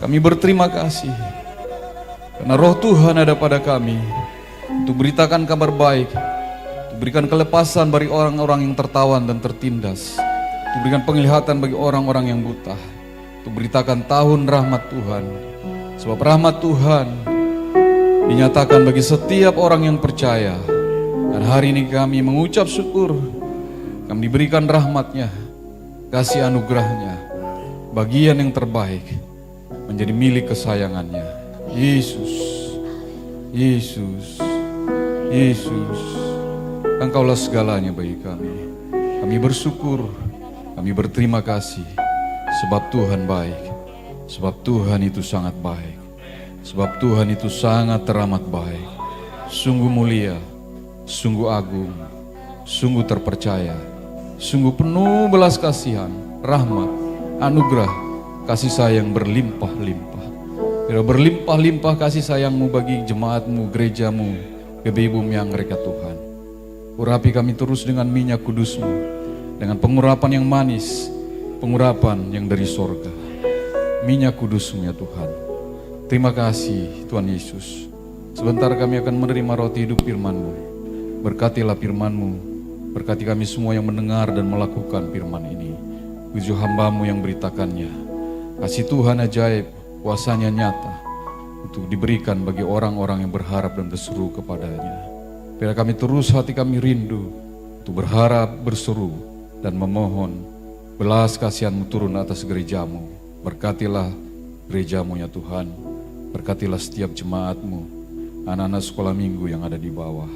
Kami berterima kasih karena roh Tuhan ada pada kami untuk beritakan kabar baik, untuk berikan kelepasan bagi orang-orang yang tertawan dan tertindas, untuk berikan penglihatan bagi orang-orang yang buta, untuk beritakan tahun rahmat Tuhan. Sebab rahmat Tuhan dinyatakan bagi setiap orang yang percaya. Dan hari ini kami mengucap syukur, kami diberikan rahmat-Nya, kasih anugerah-Nya, bagian yang terbaik menjadi milik kesayangan-Nya. Yesus, Yesus, Yesus, Engkaulah segalanya bagi kami. Kami bersyukur, kami berterima kasih, sebab Tuhan baik, sebab Tuhan itu sangat baik, sebab Tuhan itu sangat teramat baik, sungguh mulia, sungguh agung, sungguh terpercaya, sungguh penuh belas kasihan, rahmat, anugerah, kasih sayang berlimpah-limpah. Biar berlimpah-limpah kasih sayang-Mu bagi jemaat-Mu, gereja-Mu, Ibu yang mereka Tuhan. Urapi kami terus dengan minyak kudus-Mu, dengan pengurapan yang manis, pengurapan yang dari sorga. Minyak kudus-Mu ya Tuhan. Terima kasih Tuhan Yesus. Sebentar kami akan menerima roti hidup firman-Mu. Berkatilah firman-Mu, berkati kami semua yang mendengar dan melakukan firman ini. Puji hamba-Mu yang beritakannya. Kasih Tuhan ajaib, kuasanya nyata untuk diberikan bagi orang-orang yang berharap dan berseru kepadanya. Biar kami terus hati kami rindu untuk berharap, berseru dan memohon belas kasihan-Mu turun atas gereja-Mu. Berkatilah gereja-Mu ya Tuhan, berkatilah setiap jemaat-Mu, anak-anak sekolah minggu yang ada di bawah.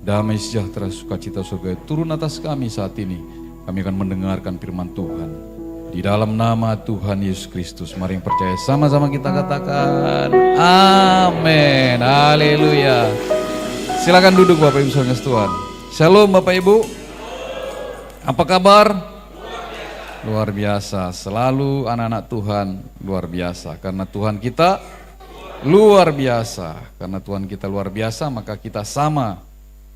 Damai sejahtera sukacita surga turun atas kami saat ini. Kami akan mendengarkan firman Tuhan. Di dalam nama Tuhan Yesus Kristus, mari yang percaya sama-sama kita katakan amin, haleluya. Silakan duduk Bapak Ibu saudara Tuhan. Shalom Bapak Ibu. Apa kabar? Luar biasa, selalu anak-anak Tuhan luar biasa. Karena Tuhan kita luar biasa. Karena Tuhan kita luar biasa, maka kita sama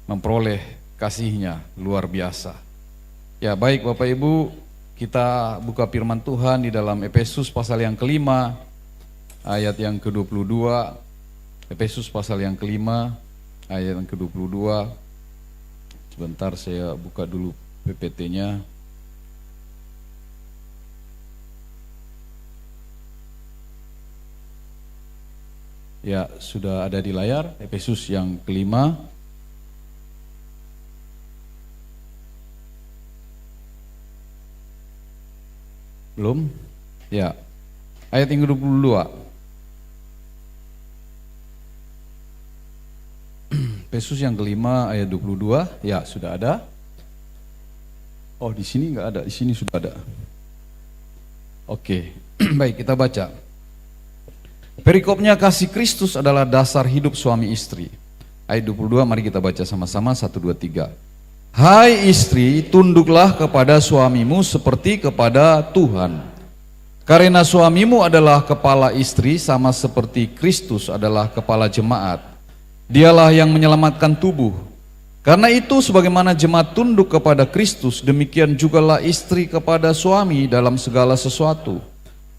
memperoleh kasih-Nya luar biasa. Ya baik Bapak Ibu, kita buka firman Tuhan di dalam Efesus pasal yang kelima, ayat yang ke-22. Efesus pasal yang kelima, ayat yang ke-22. Sebentar saya buka dulu PPT-nya. Ya, sudah ada di layar, Efesus yang kelima. Belum? Ya. Ayat yang ke-22. Efesus yang kelima ayat 22. Ya, sudah ada. Oh, di sini enggak ada, di sini sudah ada. Oke. Baik, kita baca. Perikopnya kasih Kristus adalah dasar hidup suami istri. Ayat 22, mari kita baca sama-sama 1 2 3. Hai istri, tunduklah kepada suamimu seperti kepada Tuhan. Karena suamimu adalah kepala istri sama seperti Kristus adalah kepala jemaat. Dialah yang menyelamatkan tubuh. Karena itu sebagaimana jemaat tunduk kepada Kristus, demikian jugalah istri kepada suami dalam segala sesuatu.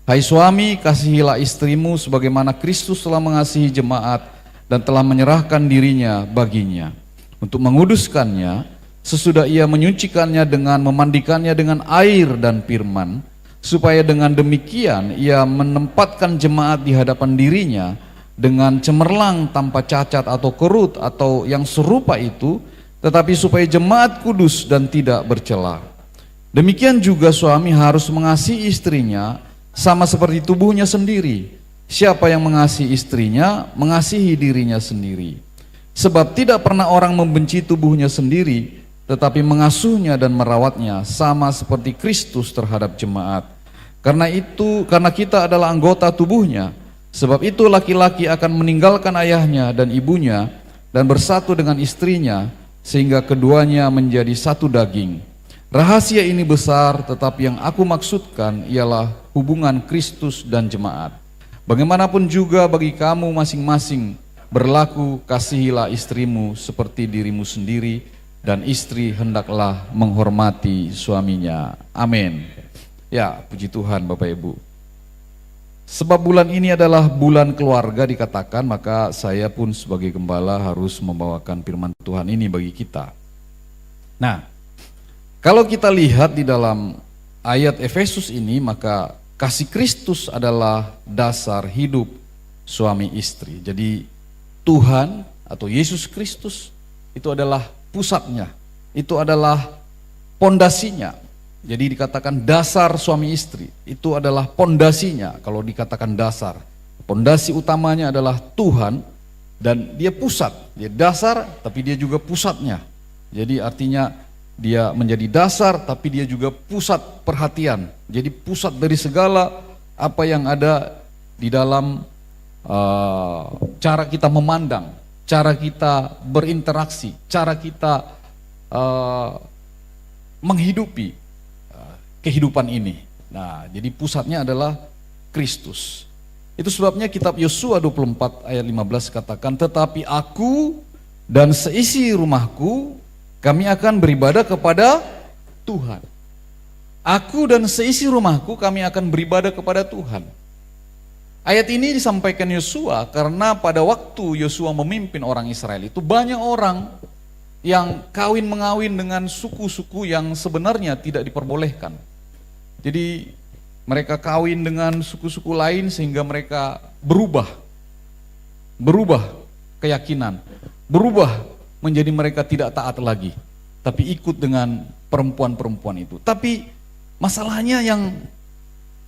Hai suami, kasihilah istrimu sebagaimana Kristus telah mengasihi jemaat dan telah menyerahkan dirinya baginya untuk menguduskannya, sesudah ia menyucikannya dengan memandikannya dengan air dan firman, supaya dengan demikian ia menempatkan jemaat di hadapan dirinya dengan cemerlang tanpa cacat atau kerut atau yang serupa itu, tetapi supaya jemaat kudus dan tidak bercela. Demikian juga suami harus mengasihi istrinya sama seperti tubuhnya sendiri. Siapa yang mengasihi istrinya, mengasihi dirinya sendiri. Sebab tidak pernah orang membenci tubuhnya sendiri, tetapi mengasuhnya dan merawatnya sama seperti Kristus terhadap jemaat. Karena kita adalah anggota tubuhnya. Sebab itu laki-laki akan meninggalkan ayahnya dan ibunya dan bersatu dengan istrinya, sehingga keduanya menjadi satu daging. Rahasia ini besar, tetapi yang aku maksudkan ialah hubungan Kristus dan jemaat. Bagaimanapun juga bagi kamu masing-masing berlaku, kasihilah istrimu seperti dirimu sendiri, dan istri hendaklah menghormati suaminya. Amin. Ya, puji Tuhan Bapak Ibu. Sebab bulan ini adalah bulan keluarga dikatakan, maka saya pun sebagai gembala harus membawakan firman Tuhan ini bagi kita. Nah, kalau kita lihat di dalam ayat Efesus ini, maka kasih Kristus adalah dasar hidup suami istri. Jadi Tuhan atau Yesus Kristus itu adalah pusatnya, itu adalah pondasinya. Jadi dikatakan dasar suami istri, itu adalah pondasinya. Kalau dikatakan dasar, pondasi utamanya adalah Tuhan, dan dia pusat, dia dasar tapi dia juga pusatnya. Jadi artinya dia menjadi dasar tapi dia juga pusat perhatian. Jadi pusat dari segala apa yang ada di dalam cara kita memandang, cara kita berinteraksi, cara kita menghidupi kehidupan ini. Nah, jadi pusatnya adalah Kristus. Itu sebabnya kitab Yosua 24 ayat 15 katakan, tetapi aku dan seisi rumahku, kami akan beribadah kepada Tuhan. Aku dan seisi rumahku, kami akan beribadah kepada Tuhan. Ayat ini disampaikan Yosua karena pada waktu Yosua memimpin orang Israel itu banyak orang yang kawin mengawin dengan suku-suku yang sebenarnya tidak diperbolehkan. Jadi mereka kawin dengan suku-suku lain sehingga mereka berubah keyakinan, berubah menjadi mereka tidak taat lagi, tapi ikut dengan perempuan-perempuan itu. Tapi masalahnya yang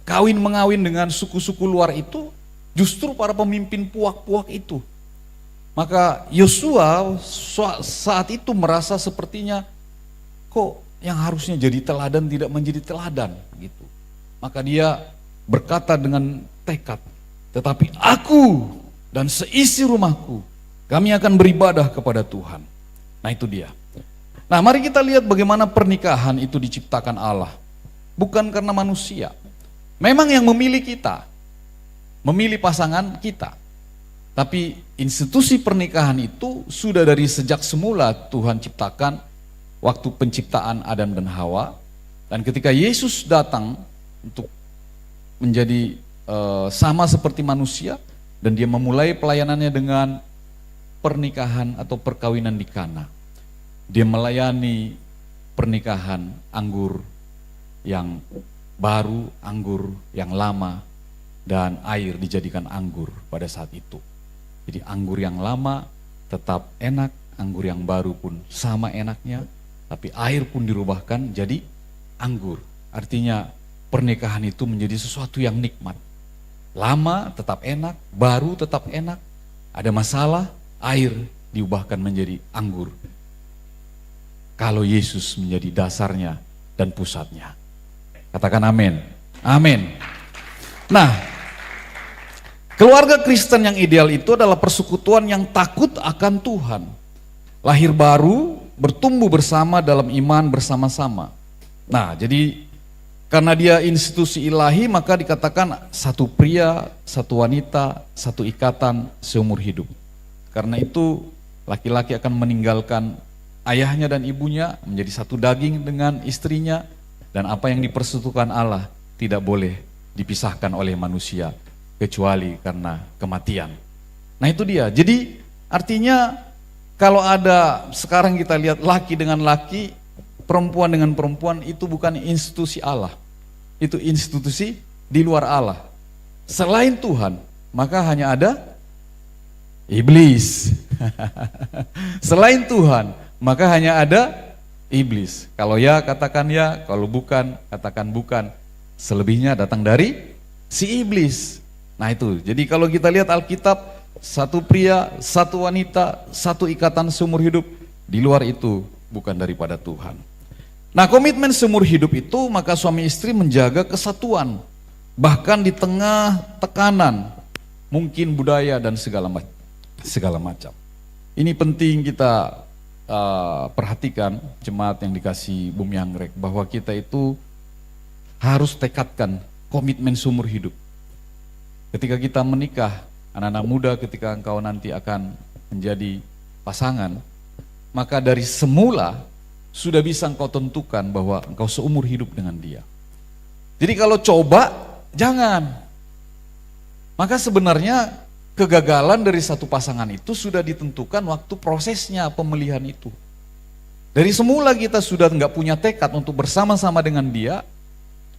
kawin mengawin dengan suku-suku luar itu justru para pemimpin puak-puak itu. Maka Yosua saat itu merasa sepertinya kok yang harusnya jadi teladan tidak menjadi teladan gitu. Maka dia berkata dengan tekad, tetapi aku dan seisi rumahku, kami akan beribadah kepada Tuhan. Nah itu dia. Nah mari kita lihat bagaimana pernikahan itu diciptakan Allah. Bukan karena manusia. Memang yang memilih kita, memilih pasangan kita. Tapi institusi pernikahan itu sudah dari sejak semula Tuhan ciptakan waktu penciptaan Adam dan Hawa. Dan ketika Yesus datang untuk menjadi sama seperti manusia, dan dia memulai pelayanannya dengan pernikahan atau perkawinan di Kana. Dia melayani pernikahan anggur yang baru, anggur yang lama, dan air dijadikan anggur pada saat itu. Jadi anggur yang lama tetap enak, anggur yang baru pun sama enaknya, tapi air pun dirubahkan jadi anggur. Artinya pernikahan itu menjadi sesuatu yang nikmat. Lama tetap enak, baru tetap enak. Ada masalah, air diubahkan menjadi anggur. Kalau Yesus menjadi dasarnya dan pusatnya. Katakan amin. Amin. Nah, keluarga Kristen yang ideal itu adalah persekutuan yang takut akan Tuhan. Lahir baru, bertumbuh bersama dalam iman bersama-sama. Nah, jadi karena dia institusi ilahi, maka dikatakan satu pria, satu wanita, satu ikatan seumur hidup. Karena itu laki-laki akan meninggalkan ayahnya dan ibunya, menjadi satu daging dengan istrinya, dan apa yang dipersekutukan Allah tidak boleh dipisahkan oleh manusia kecuali karena kematian. Nah itu dia. Jadi artinya kalau ada sekarang kita lihat laki dengan laki, perempuan dengan perempuan, itu bukan institusi Allah. Itu institusi di luar Allah. Selain Tuhan, maka hanya ada iblis. Selain Tuhan, maka hanya ada iblis. Kalau ya katakan ya, kalau bukan katakan bukan. Selebihnya datang dari si iblis. Nah itu, jadi kalau kita lihat Alkitab, satu pria, satu wanita, satu ikatan seumur hidup, di luar itu bukan daripada Tuhan. Nah komitmen seumur hidup itu, maka suami istri menjaga kesatuan, bahkan di tengah tekanan, mungkin budaya dan segala macam. Ini penting kita perhatikan, jemaat yang dikasih Bumi Anggrek, bahwa kita itu harus tekadkan komitmen seumur hidup. Ketika kita menikah, anak-anak muda, ketika engkau nanti akan menjadi pasangan, maka dari semula sudah bisa engkau tentukan bahwa engkau seumur hidup dengan dia. Jadi kalau coba, jangan. Maka sebenarnya kegagalan dari satu pasangan itu sudah ditentukan waktu prosesnya pemilihan itu. Dari semula kita sudah nggak punya tekad untuk bersama-sama dengan dia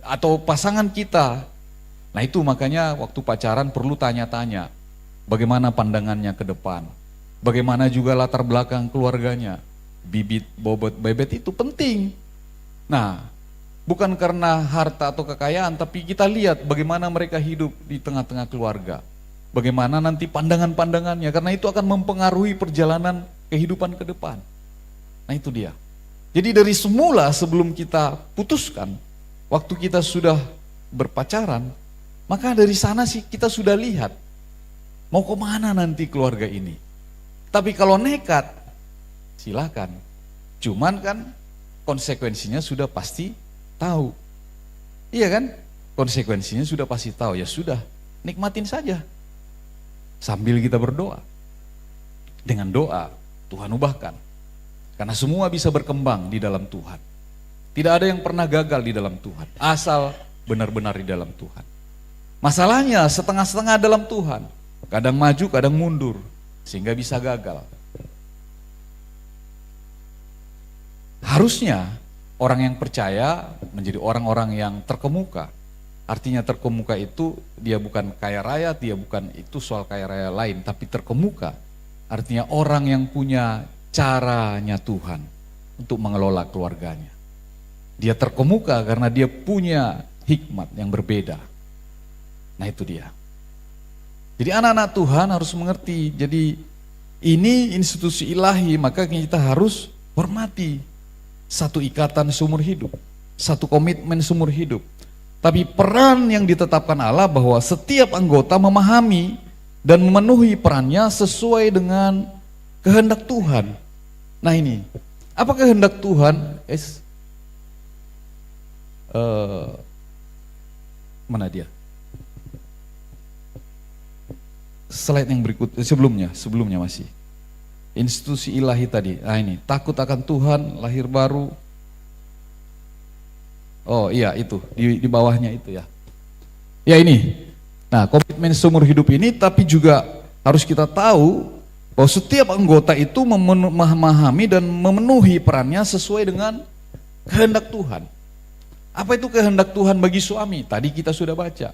atau pasangan kita. Nah itu makanya waktu pacaran perlu tanya-tanya bagaimana pandangannya ke depan. Bagaimana juga latar belakang keluarganya. Bibit, bobot, bebet itu penting. Nah bukan karena harta atau kekayaan, tapi kita lihat bagaimana mereka hidup di tengah-tengah keluarga. Bagaimana nanti pandangan-pandangannya, karena itu akan mempengaruhi perjalanan kehidupan ke depan. Nah itu dia. Jadi dari semula sebelum kita putuskan, waktu kita sudah berpacaran, maka dari sana sih kita sudah lihat, mau kemana nanti keluarga ini. Tapi kalau nekat, silakan. Cuman kan konsekuensinya sudah pasti tahu. Iya kan? Konsekuensinya sudah pasti tahu, ya sudah, nikmatin saja. Sambil kita berdoa. Dengan doa, Tuhan ubahkan. Karena semua bisa berkembang di dalam Tuhan. Tidak ada yang pernah gagal di dalam Tuhan, asal benar-benar di dalam Tuhan. Masalahnya setengah-setengah dalam Tuhan. Kadang maju, kadang mundur, sehingga bisa gagal. Harusnya orang yang percaya menjadi orang-orang yang terkemuka. Artinya terkemuka itu dia bukan kaya raya, dia bukan itu soal kaya raya lain, tapi terkemuka. Artinya orang yang punya caranya Tuhan untuk mengelola keluarganya. Dia terkemuka karena dia punya hikmat yang berbeda. Nah itu dia. Jadi anak-anak Tuhan harus mengerti. Jadi ini institusi ilahi, maka kita harus hormati. Satu ikatan seumur hidup, satu komitmen seumur hidup. Tapi peran yang ditetapkan Allah bahwa setiap anggota memahami dan memenuhi perannya sesuai dengan kehendak Tuhan. Nah ini, apa kehendak Tuhan? Mana dia? Slide yang berikut, sebelumnya masih. Institusi ilahi tadi, nah ini, takut akan Tuhan, lahir baru. Oh iya itu, di bawahnya itu ya. Ya ini, nah komitmen seumur hidup ini tapi juga harus kita tahu bahwa setiap anggota itu memahami dan memenuhi perannya sesuai dengan kehendak Tuhan. Apa itu kehendak Tuhan bagi suami? Tadi kita sudah baca.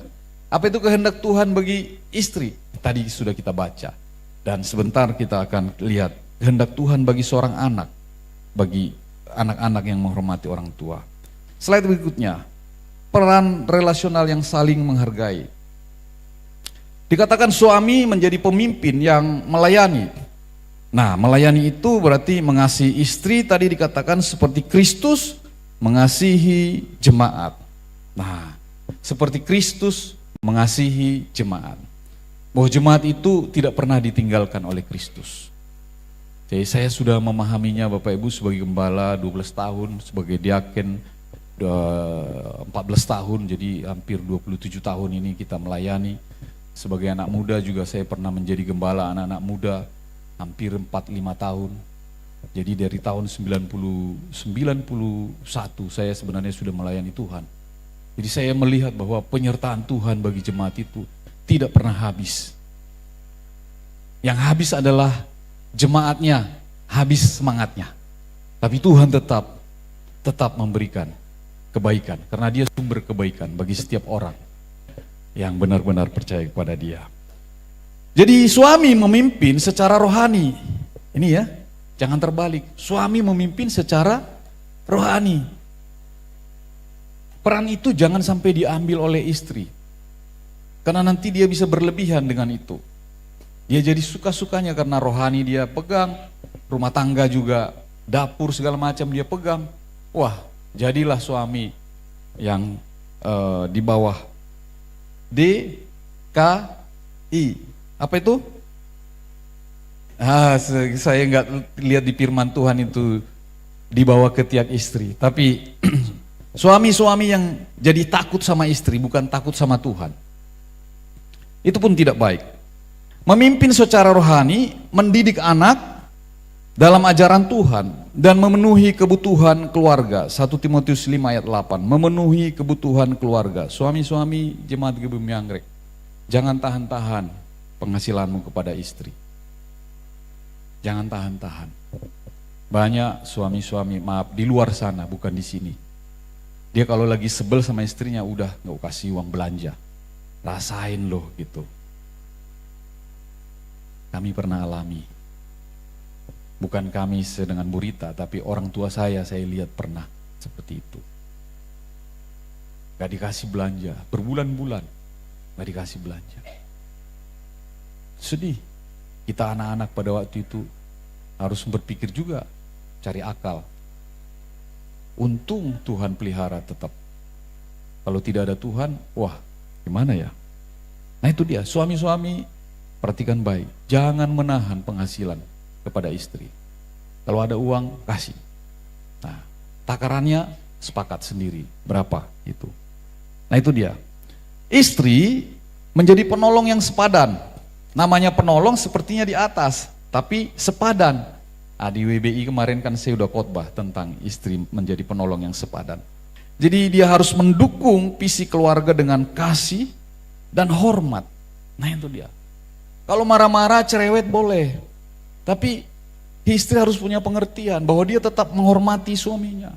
Apa itu kehendak Tuhan bagi istri? Tadi sudah kita baca. Dan sebentar kita akan lihat kehendak Tuhan bagi seorang anak, bagi anak-anak yang menghormati orang tua. Slide berikutnya, peran relasional yang saling menghargai. Dikatakan suami menjadi pemimpin yang melayani. Nah, melayani itu berarti mengasihi istri, tadi dikatakan seperti Kristus mengasihi jemaat. Nah, seperti Kristus mengasihi jemaat. Bahwa jemaat itu tidak pernah ditinggalkan oleh Kristus. Jadi saya sudah memahaminya Bapak Ibu sebagai gembala 12 tahun, sebagai diaken 14 tahun, jadi hampir 27 tahun ini kita melayani. Sebagai anak muda juga saya pernah menjadi gembala anak-anak muda hampir 4-5 tahun. Jadi dari tahun 91 saya sebenarnya sudah melayani Tuhan. Jadi saya melihat bahwa penyertaan Tuhan bagi jemaat itu tidak pernah habis. Yang habis adalah jemaatnya, habis semangatnya. Tapi Tuhan tetap memberikan kebaikan, karena dia sumber kebaikan bagi setiap orang yang benar-benar percaya kepada dia. Jadi suami memimpin secara rohani. Ini ya, jangan terbalik. Suami memimpin secara rohani. Peran itu jangan sampai diambil oleh istri. Karena nanti dia bisa berlebihan dengan itu. Dia jadi suka-sukanya karena rohani dia pegang, rumah tangga juga, dapur segala macam dia pegang. Wah, jadilah suami yang di bawah DKI. Apa itu? Saya nggak lihat di firman Tuhan itu dibawa ketiak istri. Tapi suami-suami yang jadi takut sama istri, bukan takut sama Tuhan. Itu pun tidak baik. Memimpin secara rohani, mendidik anak dalam ajaran Tuhan dan memenuhi kebutuhan keluarga. 1 Timotius 5 ayat 8, memenuhi kebutuhan keluarga. Suami-suami jemaat GBM Anggrek, Jangan tahan-tahan penghasilanmu kepada istri. Jangan tahan-tahan. Banyak suami-suami, maaf, di luar sana, bukan di sini. Dia kalau lagi sebel sama istrinya, udah gak kasih uang belanja. Rasain loh gitu. Kami pernah alami. Bukan kami sedengan Burita, tapi orang tua saya lihat pernah seperti itu. Gak dikasih belanja, berbulan-bulan gak dikasih belanja. Sedih. Kita anak-anak pada waktu itu harus berpikir juga, cari akal. Untung Tuhan pelihara tetap. Kalau tidak ada Tuhan, wah gimana ya? Nah itu dia, suami-suami perhatikan baik. Jangan menahan penghasilan kepada istri. Kalau ada uang, kasih. Nah, takarannya sepakat sendiri. Berapa itu? Nah itu dia. Istri menjadi penolong yang sepadan. Namanya penolong sepertinya di atas, tapi sepadan. Di WBI kemarin kan saya udah khotbah tentang istri menjadi penolong yang sepadan. Jadi dia harus mendukung visi keluarga dengan kasih dan hormat. Nah itu dia. Kalau marah-marah cerewet boleh, tapi istri harus punya pengertian bahwa dia tetap menghormati suaminya.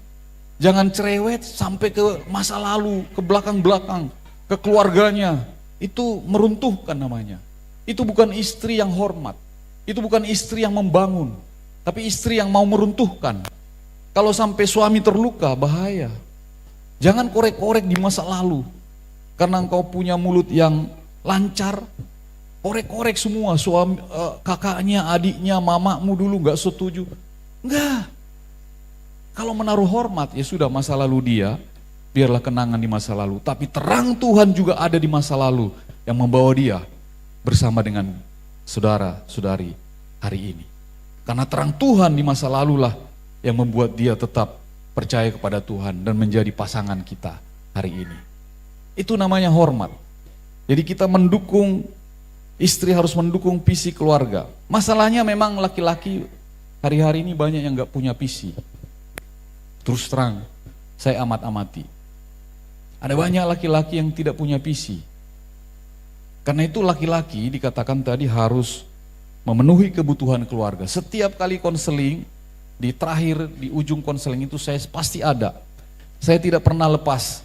Jangan cerewet sampai ke masa lalu, ke belakang-belakang, ke keluarganya. Itu meruntuhkan namanya. Itu bukan istri yang hormat. Itu bukan istri yang membangun. Tapi istri yang mau meruntuhkan. Kalau sampai suami terluka, bahaya. Jangan korek-korek di masa lalu. Karena engkau punya mulut yang lancar, korek-korek semua. Suami, kakaknya, adiknya, mamamu dulu gak setuju. Enggak. Kalau menaruh hormat, ya sudah masa lalu dia, biarlah kenangan di masa lalu. Tapi terang Tuhan juga ada di masa lalu yang membawa dia bersama dengan saudara-saudari hari ini. Karena terang Tuhan di masa lalulah yang membuat dia tetap percaya kepada Tuhan dan menjadi pasangan kita hari ini. Itu namanya hormat. Jadi kita mendukung, istri harus mendukung visi keluarga. Masalahnya memang laki-laki hari-hari ini banyak yang gak punya visi. Terus terang, saya amat-amati. Ada banyak laki-laki yang tidak punya visi. Karena itu laki-laki dikatakan tadi harus memenuhi kebutuhan keluarga. Setiap kali konseling, di terakhir, di ujung konseling itu saya pasti ada. Saya tidak pernah lepas.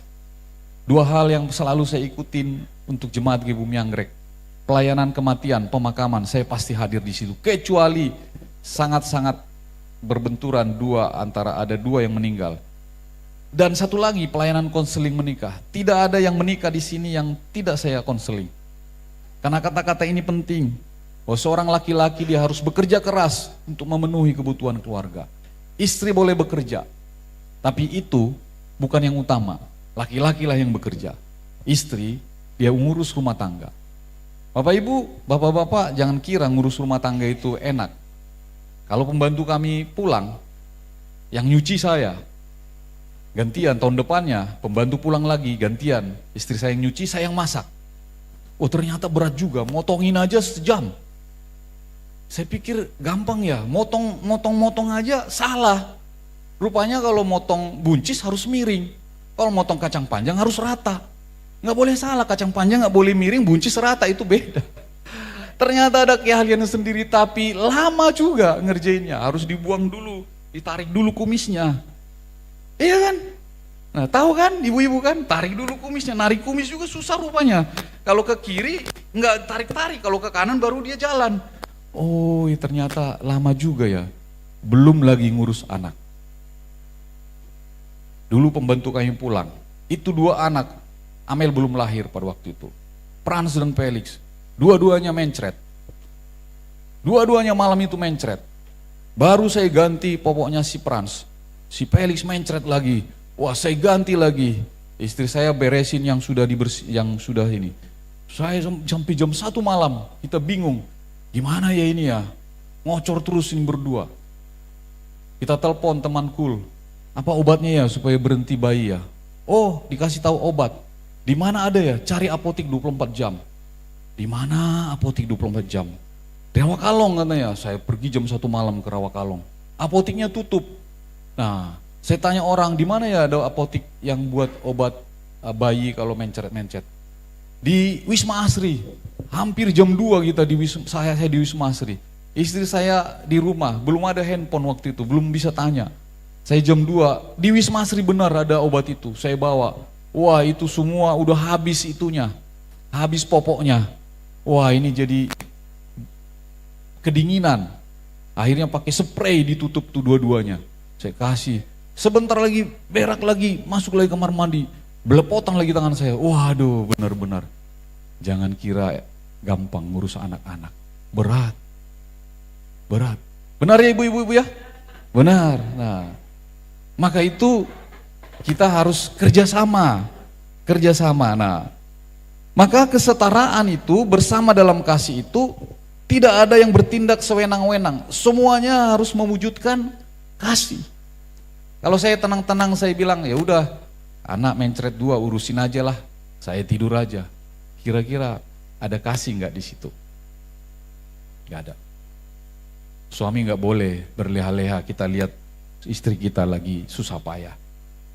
Dua hal yang selalu saya ikutin untuk jemaat GBI Bumi Anggrek. Pelayanan kematian, pemakaman, saya pasti hadir di situ. Kecuali sangat-sangat berbenturan ada dua yang meninggal. Dan satu lagi pelayanan konseling menikah. Tidak ada yang menikah di sini yang tidak saya konseling. Karena kata-kata ini penting. Bahwa seorang laki-laki dia harus bekerja keras untuk memenuhi kebutuhan keluarga. Istri boleh bekerja, tapi itu bukan yang utama. Laki-laki lah yang bekerja. Istri dia ngurus rumah tangga. Bapak ibu, bapak-bapak jangan kira ngurus rumah tangga itu enak. Kalau pembantu kami pulang, yang nyuci saya, gantian tahun depannya pembantu pulang lagi, gantian istri saya yang nyuci, saya yang masak. Oh ternyata berat juga, motongin aja sejam. Saya pikir gampang ya, motong aja salah. Rupanya kalau motong buncis harus miring. Kalau motong kacang panjang harus rata. Nggak boleh salah, kacang panjang nggak boleh miring, buncis rata, itu beda. Ternyata ada keahliannya sendiri, tapi lama juga ngerjainnya. Harus dibuang dulu, ditarik dulu kumisnya. Iya kan? Nah tahu kan ibu-ibu kan, tarik dulu kumisnya, narik kumis juga susah rupanya. Kalau ke kiri nggak tarik-tarik, kalau ke kanan baru dia jalan. Oh ya ternyata lama juga ya, belum lagi ngurus anak. Dulu pembantu kami pulang, itu dua anak, Amel belum lahir pada waktu itu, Frans dan Felix, dua-duanya mencret. Dua-duanya malam itu mencret. Baru saya ganti popoknya si Frans, si Felix mencret lagi. Wah saya ganti lagi, istri saya beresin yang sudah ini. Saya sampai jam 1 malam, kita bingung. Gimana ya ini ya, ngocor terus ini berdua. Kita telepon teman kul, apa obatnya ya supaya berhenti bayi ya? Oh dikasih tahu obat. Di mana ada ya? Cari apotik 24 jam. Di mana apotik 24 jam? Di Rawakalong katanya. Saya pergi jam 1 malam ke Rawakalong. Apotiknya tutup. Nah saya tanya orang, di mana ya ada apotik yang buat obat bayi kalau mencret-mencret? di Wisma Asri. Hampir jam 2 kita saya di Wisma Asri. Istri saya di rumah, belum ada handphone waktu itu, belum bisa tanya. Saya jam 2, di Wisma Asri benar ada obat itu, saya bawa. Wah, itu semua udah habis itunya, habis popoknya. Wah, ini jadi kedinginan. Akhirnya pakai spray ditutup tuh dua-duanya. Saya kasih. Sebentar lagi berak lagi, masuk lagi kamar mandi. Belepotan lagi tangan saya. Waduh, benar-benar. Jangan kira gampang ngurus anak-anak. Berat. Berat. Benar ya ibu-ibu ya? Benar. Nah, maka itu kita harus kerjasama. Kerjasama. Nah, maka kesetaraan itu bersama dalam kasih itu tidak ada yang bertindak sewenang-wenang. Semuanya harus mewujudkan kasih. Kalau saya tenang-tenang saya bilang, ya udah, anak mencret 2 urusin aja lah, saya tidur aja. Kira-kira ada kasih nggak di situ? Nggak ada. Suami nggak boleh berleha-leha, kita lihat istri kita lagi susah payah.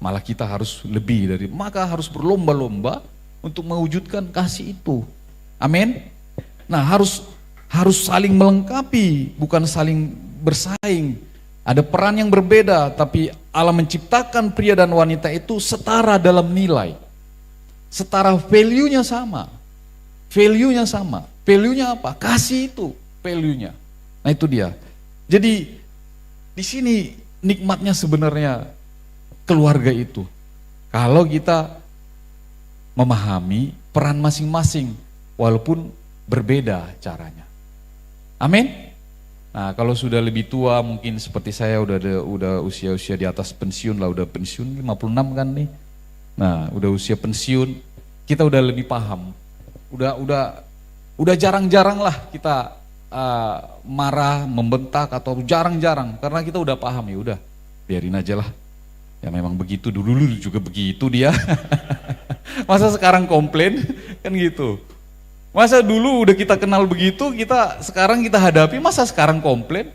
Malah kita harus lebih dari, maka harus berlomba-lomba untuk mewujudkan kasih itu. Amin. Nah, harus saling melengkapi, bukan saling bersaing. Ada peran yang berbeda, tapi Allah menciptakan pria dan wanita itu setara dalam nilai. Setara value-nya sama. Value-nya sama. Value-nya apa? Kasih itu value-nya. Nah, itu dia. Jadi di sini nikmatnya sebenarnya keluarga itu. Kalau kita memahami peran masing-masing walaupun berbeda caranya. Amin. Nah, kalau sudah lebih tua mungkin seperti saya udah usia-usia di atas pensiun lah, udah pensiun 56 kan nih. Nah, udah usia pensiun, kita udah lebih paham. Udah jarang-jarang lah kita marah, membentak atau jarang-jarang karena kita udah paham, ya udah biarin aja lah. Ya memang begitu, dulu juga begitu dia. Masa sekarang komplain kan gitu. Masa dulu udah kita kenal begitu, sekarang kita hadapi, masa sekarang komplain?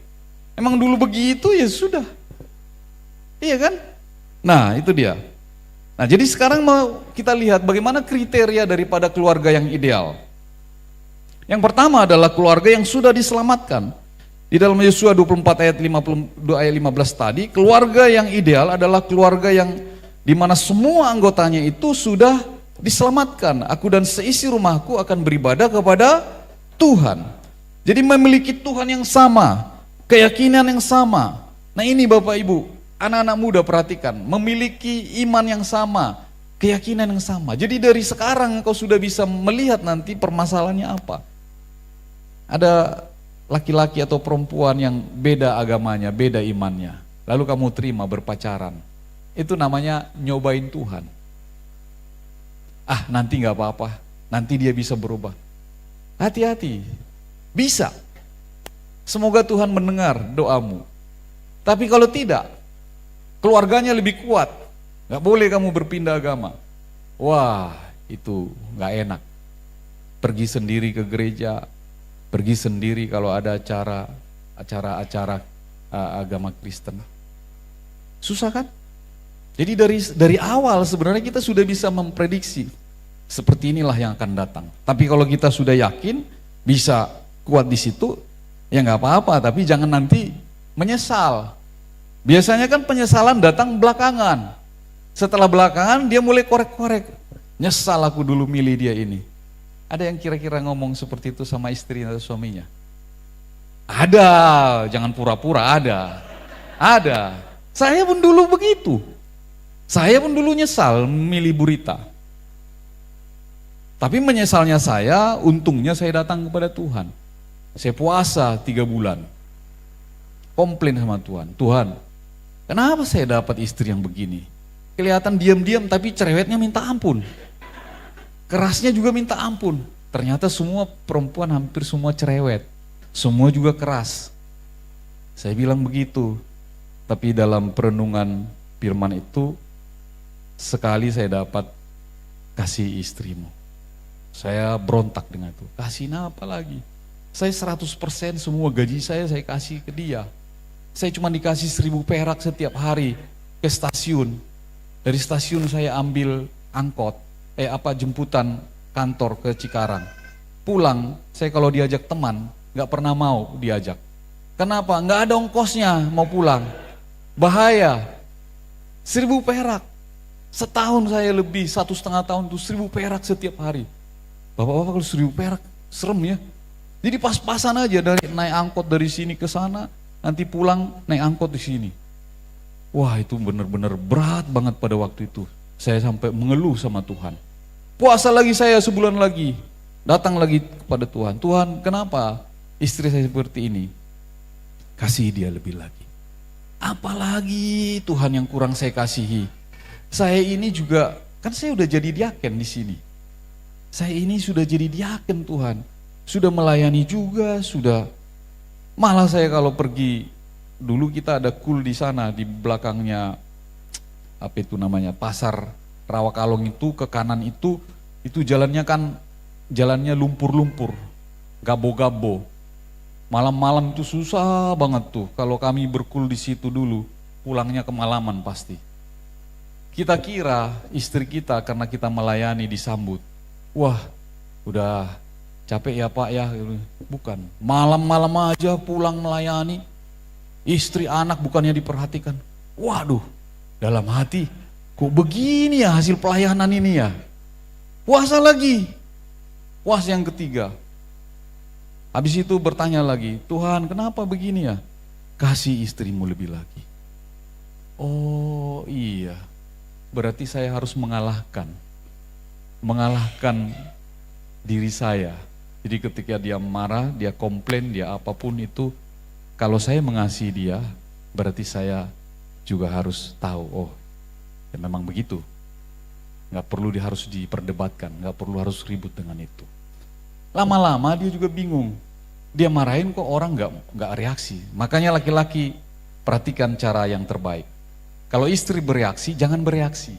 Emang dulu begitu ya sudah. Iya kan? Nah, itu dia. Nah, jadi sekarang mau kita lihat bagaimana kriteria daripada keluarga yang ideal. Yang pertama adalah keluarga yang sudah diselamatkan. Di dalam Yosua 24 ayat 15 tadi, keluarga yang ideal adalah keluarga yang dimana semua anggotanya itu sudah diselamatkan. Aku dan seisi rumahku akan beribadah kepada Tuhan. Jadi memiliki Tuhan yang sama, keyakinan yang sama. Nah, ini Bapak Ibu, anak-anak muda perhatikan, memiliki iman yang sama, keyakinan yang sama. Jadi dari sekarang kau sudah bisa melihat nanti permasalahannya apa. Ada laki-laki atau perempuan yang beda agamanya, beda imannya. Lalu kamu terima berpacaran. Itu namanya nyobain Tuhan. Ah, nanti nggak apa-apa, nanti dia bisa berubah. Hati-hati, bisa. Semoga Tuhan mendengar doamu. Tapi kalau tidak, keluarganya lebih kuat, nggak boleh kamu berpindah agama. Wah, itu nggak enak. Pergi sendiri ke gereja, pergi sendiri kalau ada acara agama Kristen. Susah kan? Jadi dari awal sebenarnya kita sudah bisa memprediksi seperti inilah yang akan datang. Tapi kalau kita sudah yakin bisa kuat di situ, ya nggak apa-apa. Tapi jangan nanti menyesal. Biasanya kan penyesalan datang belakangan. Setelah belakangan dia mulai korek-korek. Nyesal aku dulu milih dia ini. Ada yang kira-kira ngomong seperti itu sama istri atau suaminya? Ada, jangan pura-pura, ada. Ada. Saya pun dulu begitu. Saya pun dulu nyesal milih Burita. Tapi menyesalnya saya, untungnya saya datang kepada Tuhan. Saya puasa 3 bulan. Komplain sama Tuhan. Tuhan, kenapa saya dapat istri yang begini? Kelihatan diam-diam tapi cerewetnya minta ampun. Kerasnya juga minta ampun. Ternyata semua perempuan hampir semua cerewet. Semua juga keras. Saya bilang begitu. Tapi dalam perenungan firman itu, sekali saya dapat kasih istrimu. Saya berontak dengan itu. Kasih apa lagi? Saya 100% semua gaji saya kasih ke dia. Saya cuma dikasih 1.000 perak setiap hari ke stasiun. Dari stasiun saya ambil angkot, jemputan kantor ke Cikarang. Pulang, saya kalau diajak teman, gak pernah mau diajak. Kenapa? Gak ada ongkosnya mau pulang. Bahaya. 1.000 perak. Setahun saya lebih, 1,5 tahun itu 1.000 perak setiap hari. Bapak-bapak kalau 1.000 perak, serem ya. Jadi pas-pasan aja dari naik angkot dari sini ke sana, nanti pulang naik angkot di sini. Wah itu benar-benar berat banget pada waktu itu. Saya sampai mengeluh sama Tuhan. Puasa lagi saya sebulan lagi, datang lagi kepada Tuhan. Tuhan kenapa istri saya seperti ini? Kasih dia lebih lagi. Apalagi Tuhan yang kurang saya kasihi. Saya ini juga, kan saya udah jadi diaken di sini. Saya ini sudah jadi diaken Tuhan. Sudah melayani juga, sudah. Malah saya kalau pergi, dulu kita ada kul di sana, di belakangnya, apa itu namanya, pasar Rawakalong itu, ke kanan itu jalannya kan, jalannya lumpur-lumpur, gabo-gabo. Malam-malam itu susah banget tuh, kalau kami berkul di situ dulu, pulangnya kemalaman pasti. Kita kira istri kita karena kita melayani disambut, wah udah capek ya Pak ya, bukan. Malam-malam aja pulang melayani, istri anak bukannya diperhatikan. Waduh, dalam hati, kok begini ya hasil pelayanan ini ya. Puasa lagi, puasa yang ketiga. Habis itu bertanya lagi, Tuhan kenapa begini ya? Kasih istrimu lebih lagi. Oh iya, berarti saya harus mengalahkan diri saya. Jadi ketika dia marah, dia komplain, dia apapun itu, kalau saya mengasihi dia, berarti saya juga harus tahu, oh ya memang begitu. Gak perlu harus diperdebatkan, gak perlu harus ribut dengan itu. Lama-lama dia juga bingung, dia marahin kok orang gak reaksi. Makanya laki-laki perhatikan cara yang terbaik. Kalau istri bereaksi, jangan bereaksi.